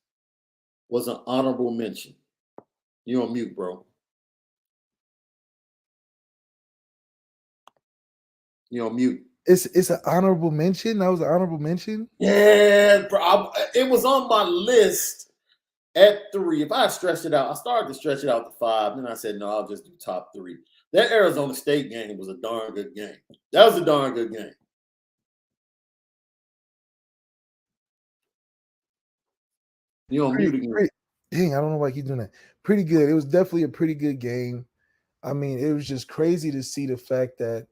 was an honorable mention. You're on mute, bro. You're on mute. It's an honorable mention. That was an honorable mention. Yeah, bro. It was on my list at 3. If I stretched it out, I started to stretch it out to 5. Then I said, no, I'll just do top 3. That Arizona State game was a darn good game. That was a darn good game. You're on mute again. Dang, I don't know why I keep doing that. Pretty good. It was definitely a pretty good game. I mean, it was just crazy to see the fact that,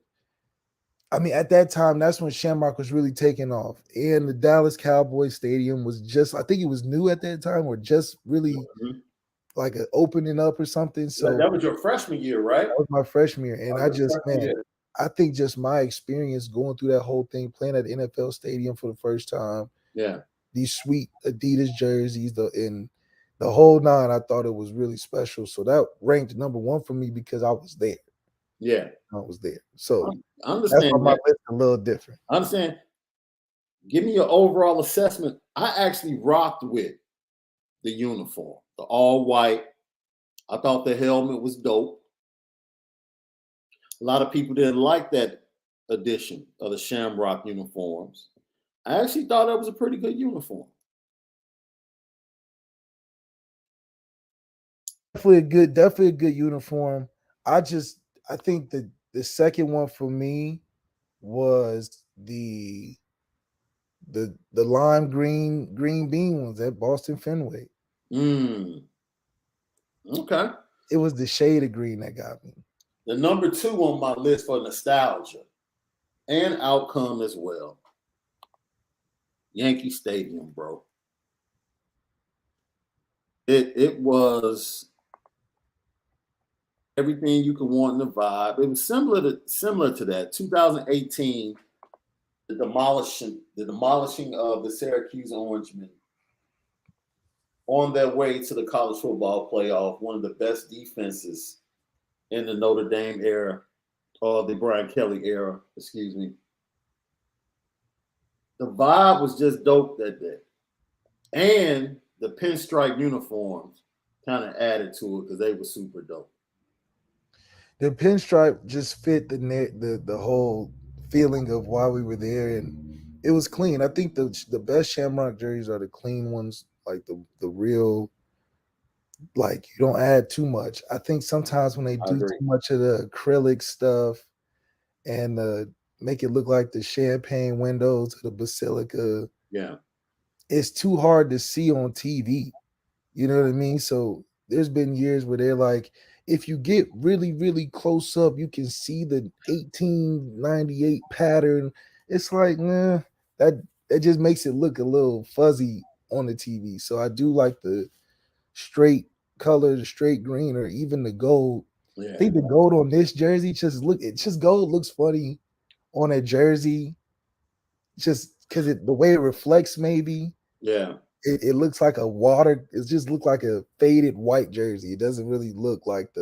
I mean, at that time, that's when Shamrock was really taking off. And the Dallas Cowboys Stadium was just, I think it was new at that time, or just really like an opening up or something. So that was your freshman year, right? That was my freshman year. And I think just my experience going through that whole thing, playing at the NFL Stadium for the first time. Yeah. These sweet Adidas jerseys, the whole 9, I thought it was really special. So that ranked number 1 for me because I was there. Yeah. I was there. So I understand. That's why my list a little different. I understand. Give me your overall assessment. I actually rocked with the uniform, the all white. I thought the helmet was dope. A lot of people didn't like that edition of the Shamrock uniforms. I actually thought that was a pretty good uniform. Definitely a good uniform. I think that the second one for me was the lime green bean ones at Boston Fenway. Okay. It was the shade of green that got me. The number 2 on my list for nostalgia and outcome as well. Yankee Stadium, bro. It was everything you could want in the vibe. It was similar to that. 2018, the demolishing of the Syracuse Orangemen on their way to the college football playoff, one of the best defenses in the Notre Dame era, or the Brian Kelly era, excuse me. The vibe was just dope that day. And the pinstripe uniforms kind of added to it because they were super dope. The pinstripe just fit the whole feeling of why we were there, and it was clean. I think the best Shamrock jerseys are the clean ones, like the real, like you don't add too much. I think sometimes when they do too much of the acrylic stuff and make it look like the champagne windows of the Basilica, yeah, it's too hard to see on TV. You know what I mean? So there's been years where they're like, if you get really, really close up, you can see the 1898 pattern. It's like, that just makes it look a little fuzzy on the TV. So I do like the straight color, the straight green, or even the gold. Yeah. I think the gold on this jersey gold looks funny on a jersey, just because the way it reflects, maybe. Yeah. It looks like it just looked like a faded white jersey. It doesn't really look like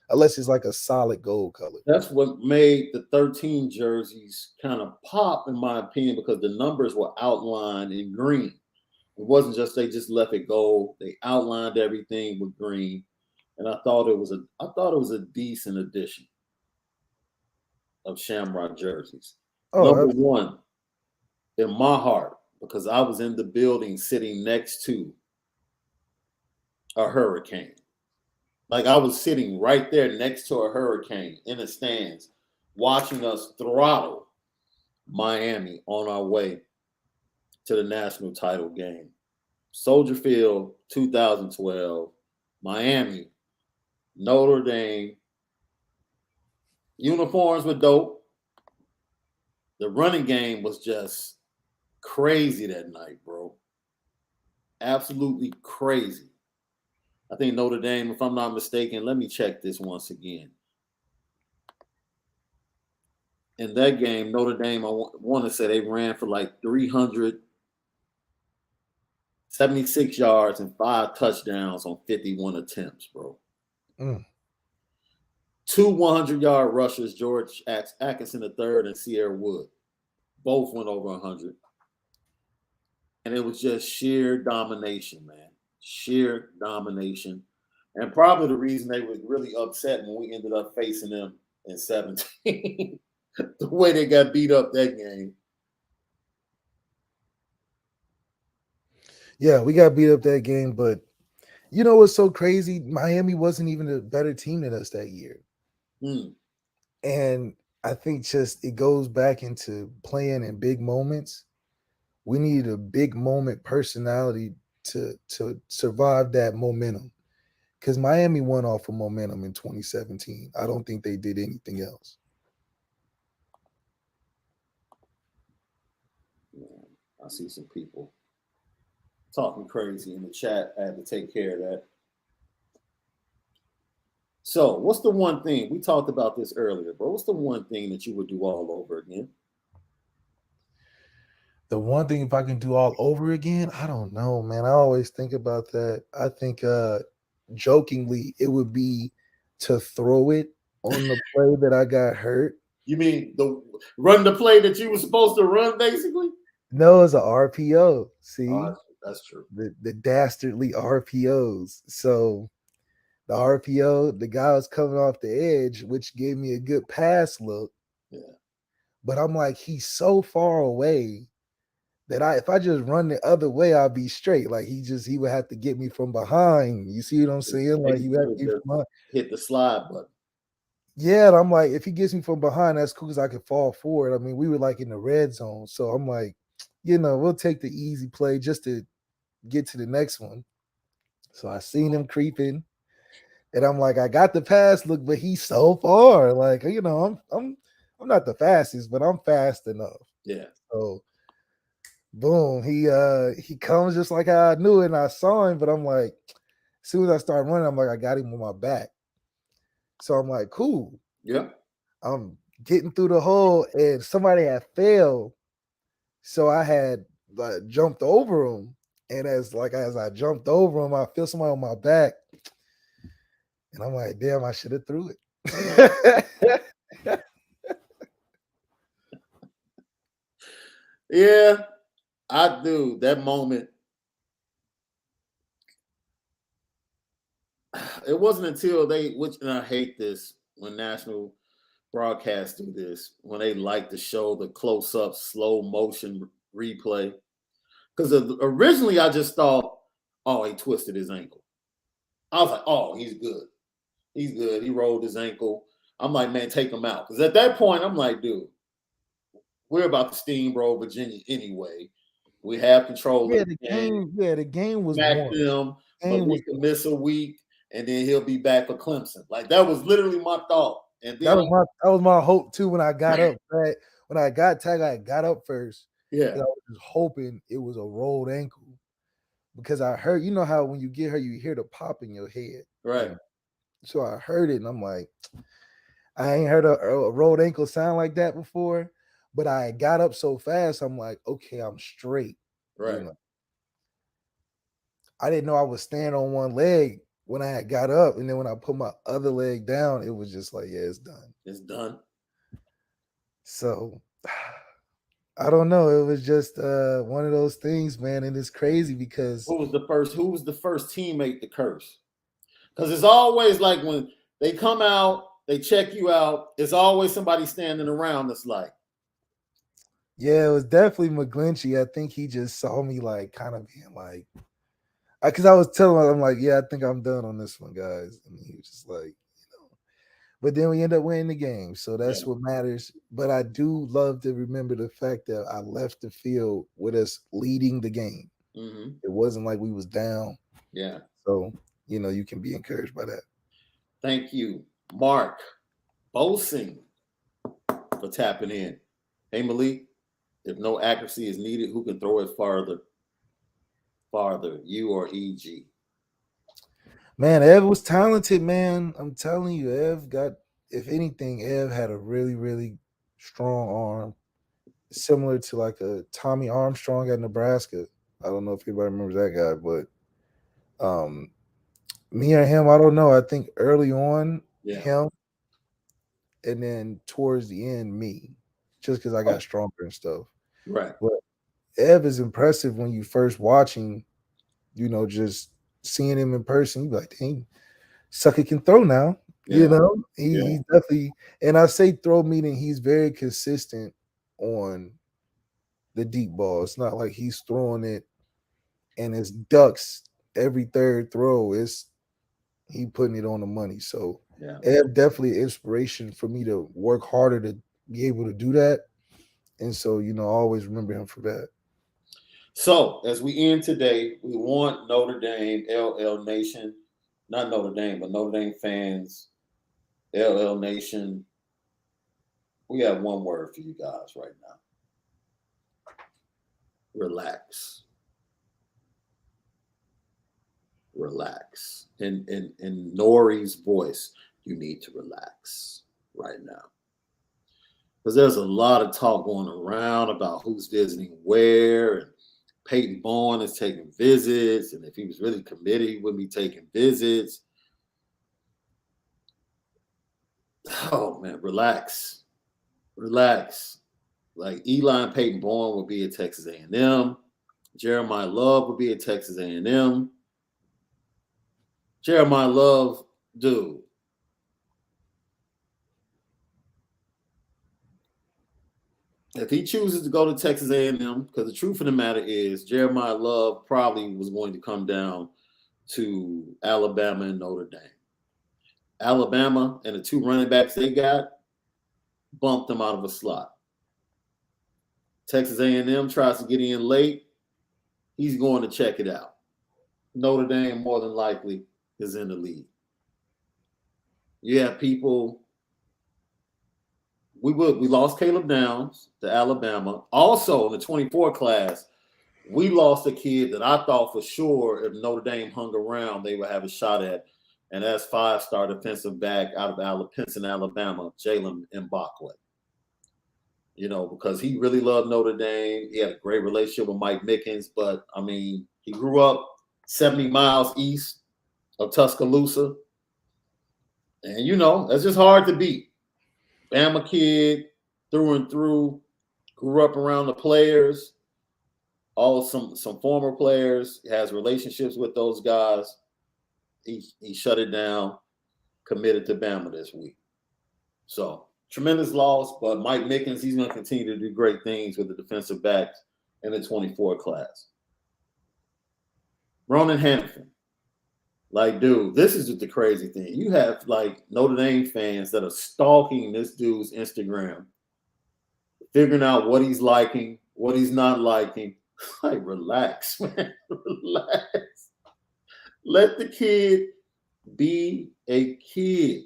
unless it's like a solid gold color. That's what made the 13 jerseys kind of pop, in my opinion, because the numbers were outlined in green. It wasn't just they just left it gold. They outlined everything with green. And I thought it was a decent addition of Shamrock jerseys. Number 1, in my heart, because I was in the building sitting next to a hurricane. Like I was sitting right there next to a hurricane in the stands, watching us throttle Miami on our way to the national title game. Soldier Field, 2012, Miami, Notre Dame. Uniforms were dope. The running game was just crazy that night, bro. Absolutely crazy. I think Notre Dame, if I'm not mistaken, let me check this once again. In that game, Notre Dame, I want to say they ran for like 376 yards and 5 touchdowns on 51 attempts, bro. 2 100-yard rushers, George Atkinson III and Sierra Wood. Both went over 100. And it was just sheer domination, man. Sheer domination. And probably the reason they were really upset when we ended up facing them in 17. The way they got beat up that game. Yeah, we got beat up that game, but you know what's so crazy? Miami wasn't even a better team than us that year. And I think just it goes back into playing in big moments. We need a big moment personality to survive that momentum. Because Miami won off of momentum in 2017. I don't think they did anything else. I see some people talking crazy in the chat. I had to take care of that. So, what's the one thing? We talked about this earlier, bro. What's the one thing that you would do all over again? The one thing, if I can do all over again, I don't know, man. I always think about that. I think jokingly, it would be to throw it on the play that I got hurt. You mean run the play that you were supposed to run, basically? No, it's a RPO. See, that's true. The dastardly RPOs. So the RPO, the guy was coming off the edge, which gave me a good pass look. Yeah. But I'm like, he's so far away that if I just run the other way, I'll be straight. Like he would have to get me from behind. You see what I'm saying? Like he would have to get me from behind. Hit the slide button. Yeah, and I'm like, if he gets me from behind, that's cool because I could fall forward. I mean, we were like in the red zone. So I'm like, we'll take the easy play just to get to the next one. So I seen him creeping, and I'm like, I got the pass look, but he's so far. Like, I'm not the fastest, but I'm fast enough. Yeah. So boom, he comes just like how I knew it, and I saw him, but I'm like, as soon as I start running, I'm like, I got him on my back. So I'm like, cool. Yeah. I'm getting through the hole, and somebody had failed. So I had jumped over him. And as I jumped over him, I feel somebody on my back. And I'm like, damn, I should have threw it. Yeah, I do. That moment. It wasn't until and I hate this when national broadcasts do this, when they like to show the close-up, slow motion replay. Because originally I just thought, oh, he twisted his ankle. I was like, oh, he's good. He's good. He rolled his ankle. I'm like, man, take him out. Because at that point, I'm like, dude, we're about to steamroll Virginia anyway. We have control of the game. The game was back them. Malik can miss a week, and then he'll be back for Clemson. Like, that was literally my thought. And then that was my hope too when I got up. Right? When I got tagged, I got up first. Yeah. I was just hoping it was a rolled ankle. Because I heard, how when you get hurt, you hear the pop in your head. Right. So I heard it, and I'm like, I ain't heard a rolled ankle sound like that before. But I got up so fast, I'm like, okay, I'm straight. Right. I didn't know I was standing on one leg when I had got up. And then when I put my other leg down, it was just like, yeah, it's done. It's done. So I don't know. It was just one of those things, man. And it's crazy because who was the first teammate to curse? Because it's always like when they come out, they check you out, it's always somebody standing around that's like. Yeah, it was definitely McGlinchey. I think he just saw me like kind of being like, because I was telling him, I'm like, yeah, I think I'm done on this one, guys. And he was just like, But then we end up winning the game. So that's what matters. But I do love to remember the fact that I left the field with us leading the game. Mm-hmm. It wasn't like we was down. Yeah. So, you can be encouraged by that. Thank you, Mark Bosing, for tapping in. Hey, Malik, if no accuracy is needed, who can throw it farther, you or EG? Man, Ev was talented, man. I'm telling you, if anything, Ev had a really, really strong arm, similar to like a Tommy Armstrong at Nebraska. I don't know if anybody remembers that guy, but me or him, I don't know. I think early on, him, and then towards the end, me, just because I got stronger and stuff. Right. But Ev is impressive when you first watching, just seeing him in person. You're like, dang, sucker can throw now. Yeah. He definitely, and I say throw meaning he's very consistent on the deep ball. It's not like he's throwing it and it's ducks every third throw. It's he putting it on the money. So Ev definitely inspiration for me to work harder to be able to do that. And so, I always remember him for that. So as we end today, we want Notre Dame, LL Nation, not Notre Dame, but Notre Dame fans, LL Nation. We have one word for you guys right now. Relax. Relax. In Nori's voice, you need to relax right now. Because there's a lot of talk going around about who's visiting where, and Peyton Bourne is taking visits, and if he was really committed, he wouldn't be taking visits. Oh, man, relax. Relax. Like Eli and Peyton Bourne would be at Texas A&M. Jeremiah Love would be at Texas A&M. Jeremiah Love, dude. If he chooses to go to Texas A&M, because the truth of the matter is Jeremiah Love probably was going to come down to Alabama and Notre Dame. Alabama and the 2 running backs they got bumped them out of a slot. Texas A&M tries to get in late. He's going to check it out. Notre Dame more than likely is in the lead. You have people. We lost Caleb Downs to Alabama. Also in the 24 class, we lost a kid that I thought for sure if Notre Dame hung around, they would have a shot at. And that's 5-star defensive back out of Pinson, Alabama, Jalen Mbakwe. You know, because he really loved Notre Dame. He had a great relationship with Mike Mickens. But, I mean, he grew up 70 miles east of Tuscaloosa. And, you know, that's just hard to beat. Bama kid, through and through, grew up around the players, some former players, has relationships with those guys. He shut it down, committed to Bama this week. So, tremendous loss, but Mike Mickens, he's going to continue to do great things with the defensive backs in the 24 class. Ronan Hannafin. Like, dude, this is just the crazy thing. You have, like, Notre Dame fans that are stalking this dude's Instagram, figuring out what he's liking, what he's not liking. Like, relax, man. Relax. Let the kid be a kid.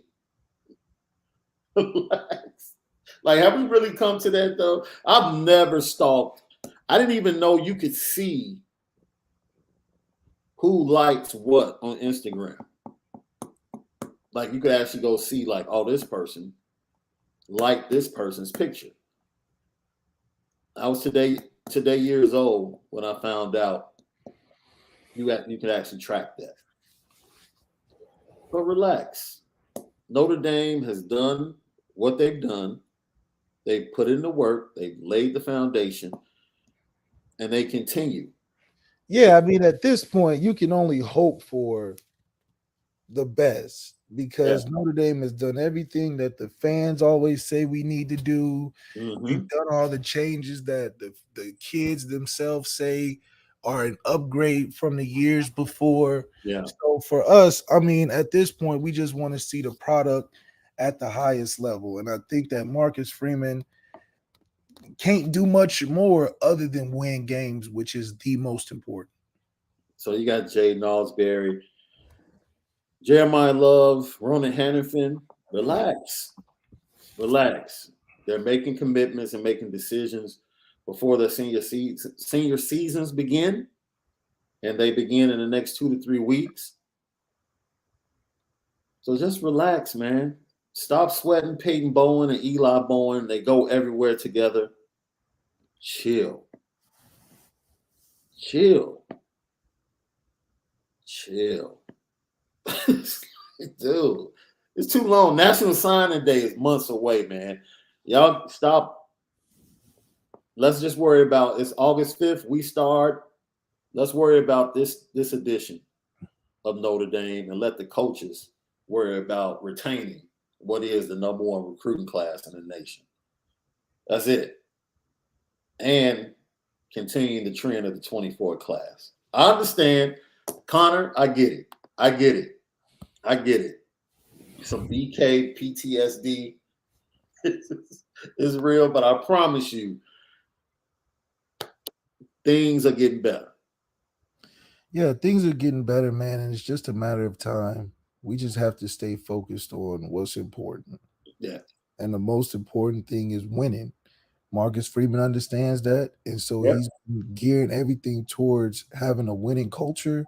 Relax. Like, have we really come to that, though? I've never stalked. I didn't even know you could see who likes what on Instagram. Like, you could actually go see, like, oh, this person liked this person's picture. I was today years old when I found out you could actually track that. But relax. Notre Dame has done what they've done. They've put in the work. They've laid the foundation. And they continue. Yeah, I mean, at this point, you can only hope for the best because Notre Dame has done everything that the fans always say we need to do. Mm-hmm. We've done all the changes that the kids themselves say are an upgrade from the years before. Yeah. So for us, I mean, at this point, we just want to see the product at the highest level. And I think that Marcus Freeman can't do much more other than win games, which is the most important. So you got Jay Nosberry, Jeremiah Love, Ronan Hannafin. Relax. They're making commitments and making decisions before the senior seasons begin, and they begin in the next 2 to 3 weeks. So just relax, man. Stop sweating Peyton Bowen and Eli Bowen. They go everywhere together. Chill. Dude, it's too long. National Signing Day is months away, man. Y'all stop. Let's just worry about it's August 5th. We start. Let's worry about this edition of Notre Dame and let the coaches worry about retaining what is the #1 recruiting class in the nation. That's it. And continuing the trend of the 24 class. I understand. Connor, I get it. Some BK PTSD is real, but I promise you, things are getting better. Yeah, things are getting better, man, and it's just a matter of time. We just have to stay focused on what's important. Yeah. And the most important thing is winning. Marcus Freeman understands that, and so he's gearing everything towards having a winning culture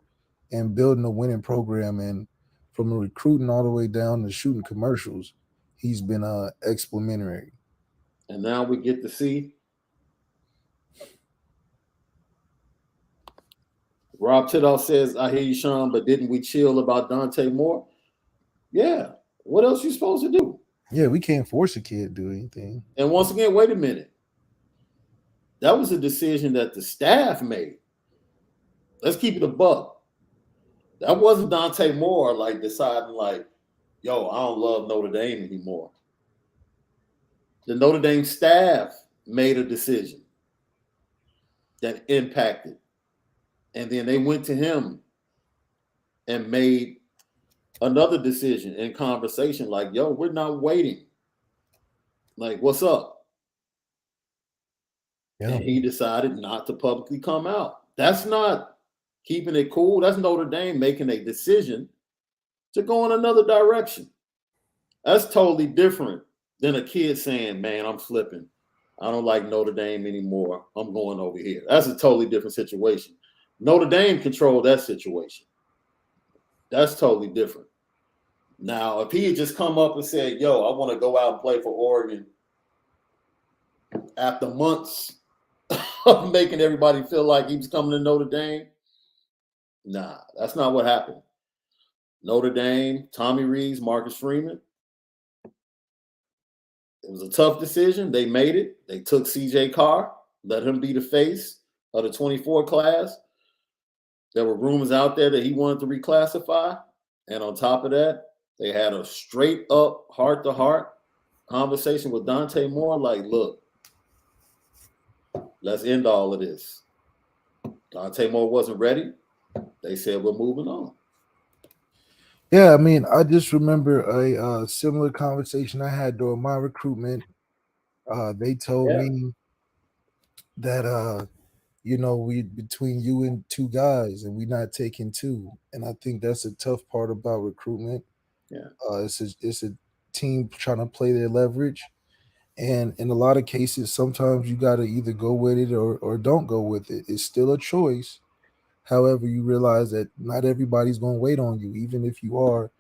and building a winning program. And from recruiting all the way down to shooting commercials, he's been explementary. And now we get to see Rob Tidall says, I hear you, Shaun, but didn't we chill about Dante Moore? Yeah. What else you supposed to do? Yeah, we can't force a kid to do anything. And once again, wait a minute. That was a decision that the staff made. Let's keep it a buck. That wasn't Dante Moore like deciding like, yo, I don't love Notre Dame anymore. The Notre Dame staff made a decision that impacted. And then they went to him and made another decision in conversation like, yo, we're not waiting. Like, what's up? Yeah. And he decided not to publicly come out. That's not keeping it cool. That's Notre Dame making a decision to go in another direction. That's totally different than a kid saying, man, I'm flipping. I don't like Notre Dame anymore. I'm going over here. That's a totally different situation. Notre Dame controlled that situation. That's totally different. Now, if he had just come up and said, yo, I want to go out and play for Oregon after months of making everybody feel like he was coming to Notre Dame, nah, that's not what happened. Notre Dame, Tommy Rees, Marcus Freeman, it was a tough decision. They made it. They took C.J. Carr, let him be the face of the 24 class. There were rumors out there that he wanted to reclassify. And on top of that, they had a straight up heart-to-heart conversation with Dante Moore like, look, let's end all of this. Dante Moore wasn't ready. They said, we're moving on. Yeah, I mean, I just remember a similar conversation I had during my recruitment. They told me that, we between you and two guys, and we're not taking two. And I think that's a tough part about recruitment. Yeah, it's a team trying to play their leverage, and in a lot of cases, sometimes you got to either go with it or don't go with it. It's still a choice. However, you realize that not everybody's going to wait on you, even if you are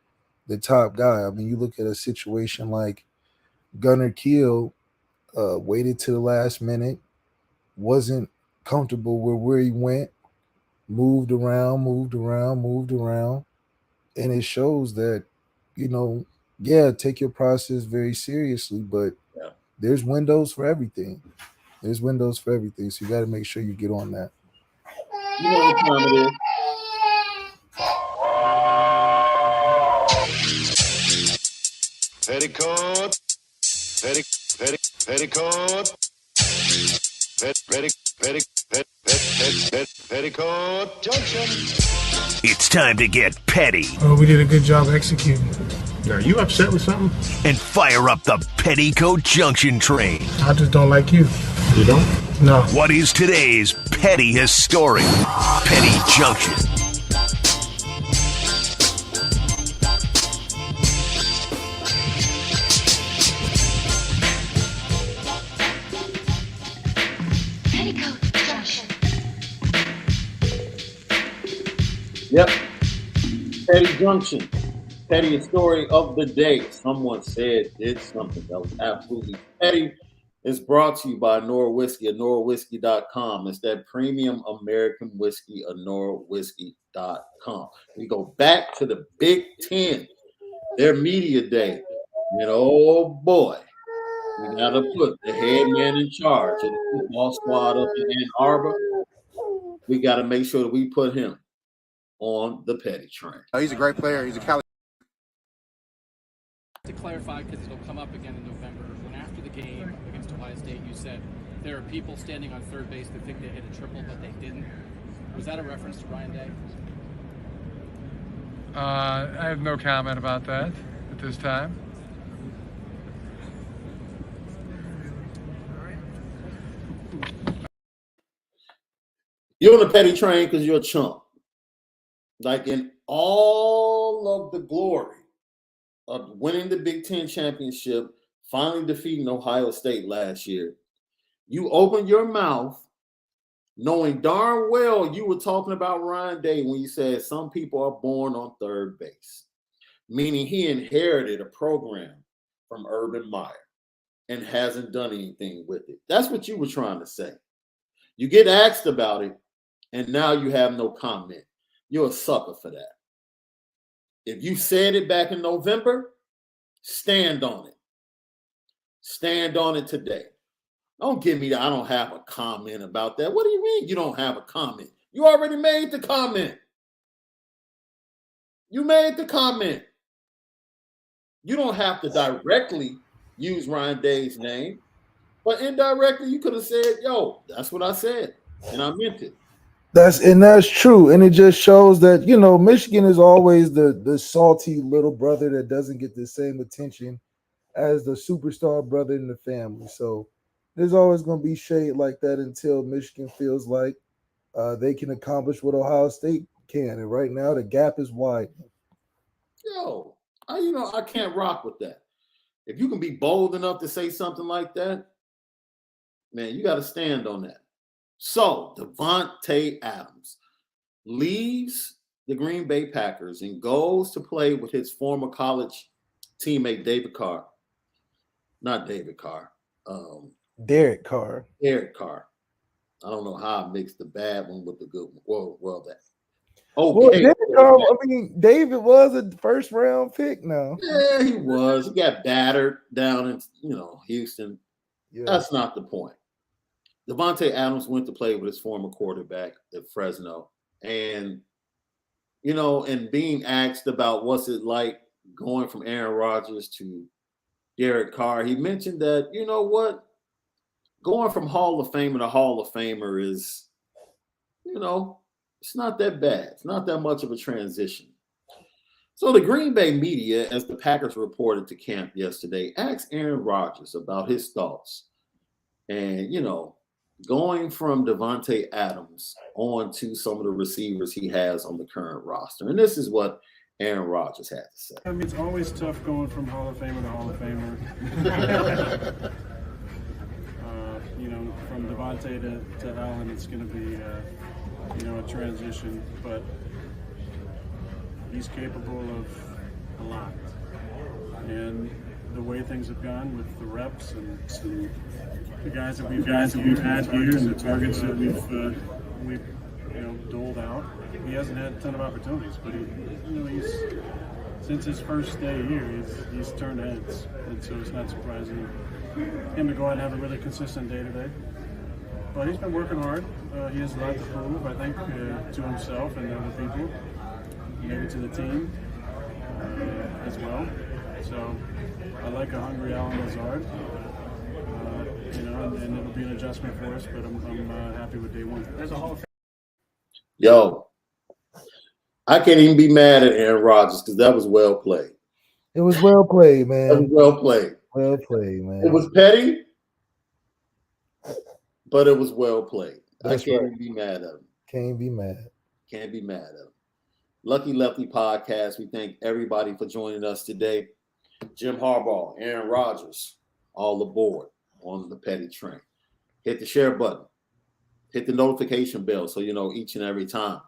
the top guy. I mean, you look at a situation like Gunnar Kiel, waited to the last minute, wasn't comfortable with where he went, moved around, and it shows that, take your process very seriously, but there's windows for everything. So you got to make sure you get on that. You know what time it is. Petticoat Junction. It's time to get petty. Oh, we did a good job executing. Are you upset with something? And fire up the Petticoat Junction train. I just don't like you. You don't? No. What is today's petty historic Petty Junction? Yep. Petty Junction. Petty story of the day. Someone said did something that was absolutely petty. It's brought to you by Onora Whiskey, OnoraWhiskey.com. It's that premium American whiskey, OnoraWhiskey.com. We go back to the Big Ten, their media day. And oh boy, we got to put the head man in charge of the football squad up in Ann Arbor. We got to make sure that we put him on the petty train. He's a great player. He's a Cali. To clarify, because it'll come up again in November, when after the game against Ohio State, you said there are people standing on third base that think they hit a triple, but they didn't. Was that a reference to Ryan Day? I have no comment about that at this time. You're on the petty train because you're a chump. Like in all of the glory of winning the Big Ten championship, finally defeating Ohio State last year, you opened your mouth knowing darn well you were talking about Ryan Day when you said some people are born on third base, meaning he inherited a program from Urban Meyer and hasn't done anything with it. That's what you were trying to say. You get asked about it, and now you have no comment. You're a sucker for that. If you said it back in November, stand on it. Stand on it today. Don't give me that I don't have a comment about that. What do you mean you don't have a comment? You already made the comment. You made the comment. You don't have to directly use Ryan Day's name, But indirectly, you could have said, yo, that's what I said. And I meant it. That's true. And it just shows that, Michigan is always the salty little brother that doesn't get the same attention as the superstar brother in the family. So there's always going to be shade like that until Michigan feels like they can accomplish what Ohio State can. And right now, the gap is wide. Yo, I can't rock with that. If you can be bold enough to say something like that, man, you got to stand on that. So Davante Adams leaves the Green Bay Packers and goes to play with his former college teammate Derek Carr. Derek Carr. Derek Carr. I don't know how I mixed the bad one with the good one. Well, that. Okay. Derek Carr, David was a first round pick now. Yeah, he was. He got battered down in Houston. Yeah. That's not the point. Davante Adams went to play with his former quarterback at Fresno. And, and being asked about what's it like going from Aaron Rodgers to Derek Carr, he mentioned that, you know what? Going from Hall of Famer to Hall of Famer is, it's not that bad. It's not that much of a transition. So the Green Bay media, as the Packers reported to camp yesterday, asked Aaron Rodgers about his thoughts. And, going from Davante Adams on to some of the receivers he has on the current roster. And this is what Aaron Rodgers had to say. It's always tough going from Hall of Famer to Hall of Famer. From Davante to Allen, it's going to be, a transition. But he's capable of a lot. And the way things have gone with the reps and the guys that we've had here and the targets that we've doled out, he hasn't had a ton of opportunities, but he's since his first day here, he's turned heads, and so it's not surprising him to go out and have a really consistent day today. But he's been working hard. He has a lot to prove, I think, to himself and other people, maybe to the team as well. So I like a hungry Allen Lazard, and it'll be an adjustment for us, but I'm happy with day one. There's a Hall of Fame. Yo, I can't even be mad at Aaron Rodgers because that was well played. It was well played, man. That was well played. Well played, man. It was petty, but it was well played. That's I can't right. even be mad at him. Can't be mad. Can't be mad at him. Lucky Lefty Podcast. We thank everybody for joining us today. Jim Harbaugh, Aaron Rodgers, all aboard on the Petty train. Hit the share button. Hit the notification bell so you know each and every time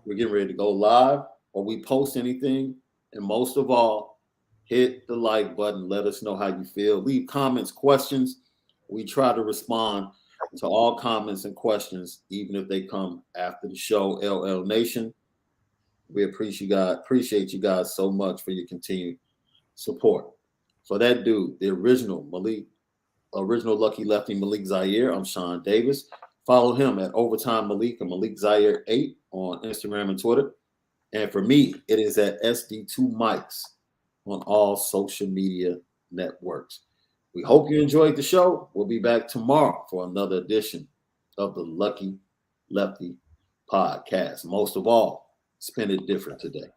we're getting ready to go live or we post anything. And most of all, hit the like button. Let us know how you feel. Leave comments, questions. We try to respond to all comments and questions, even if they come after the show. LL Nation, we appreciate you guys so much for your continued support. For that dude, the original Lucky Lefty Malik Zaire, I'm Shaun Davis. Follow him at Overtime Malik and Malik Zaire 8 on Instagram and Twitter. And for me, it is at SD2 Mics on all social media networks. We hope you enjoyed the show. We'll be back tomorrow for another edition of the Lucky Lefty Podcast. Most of all, spend it different today.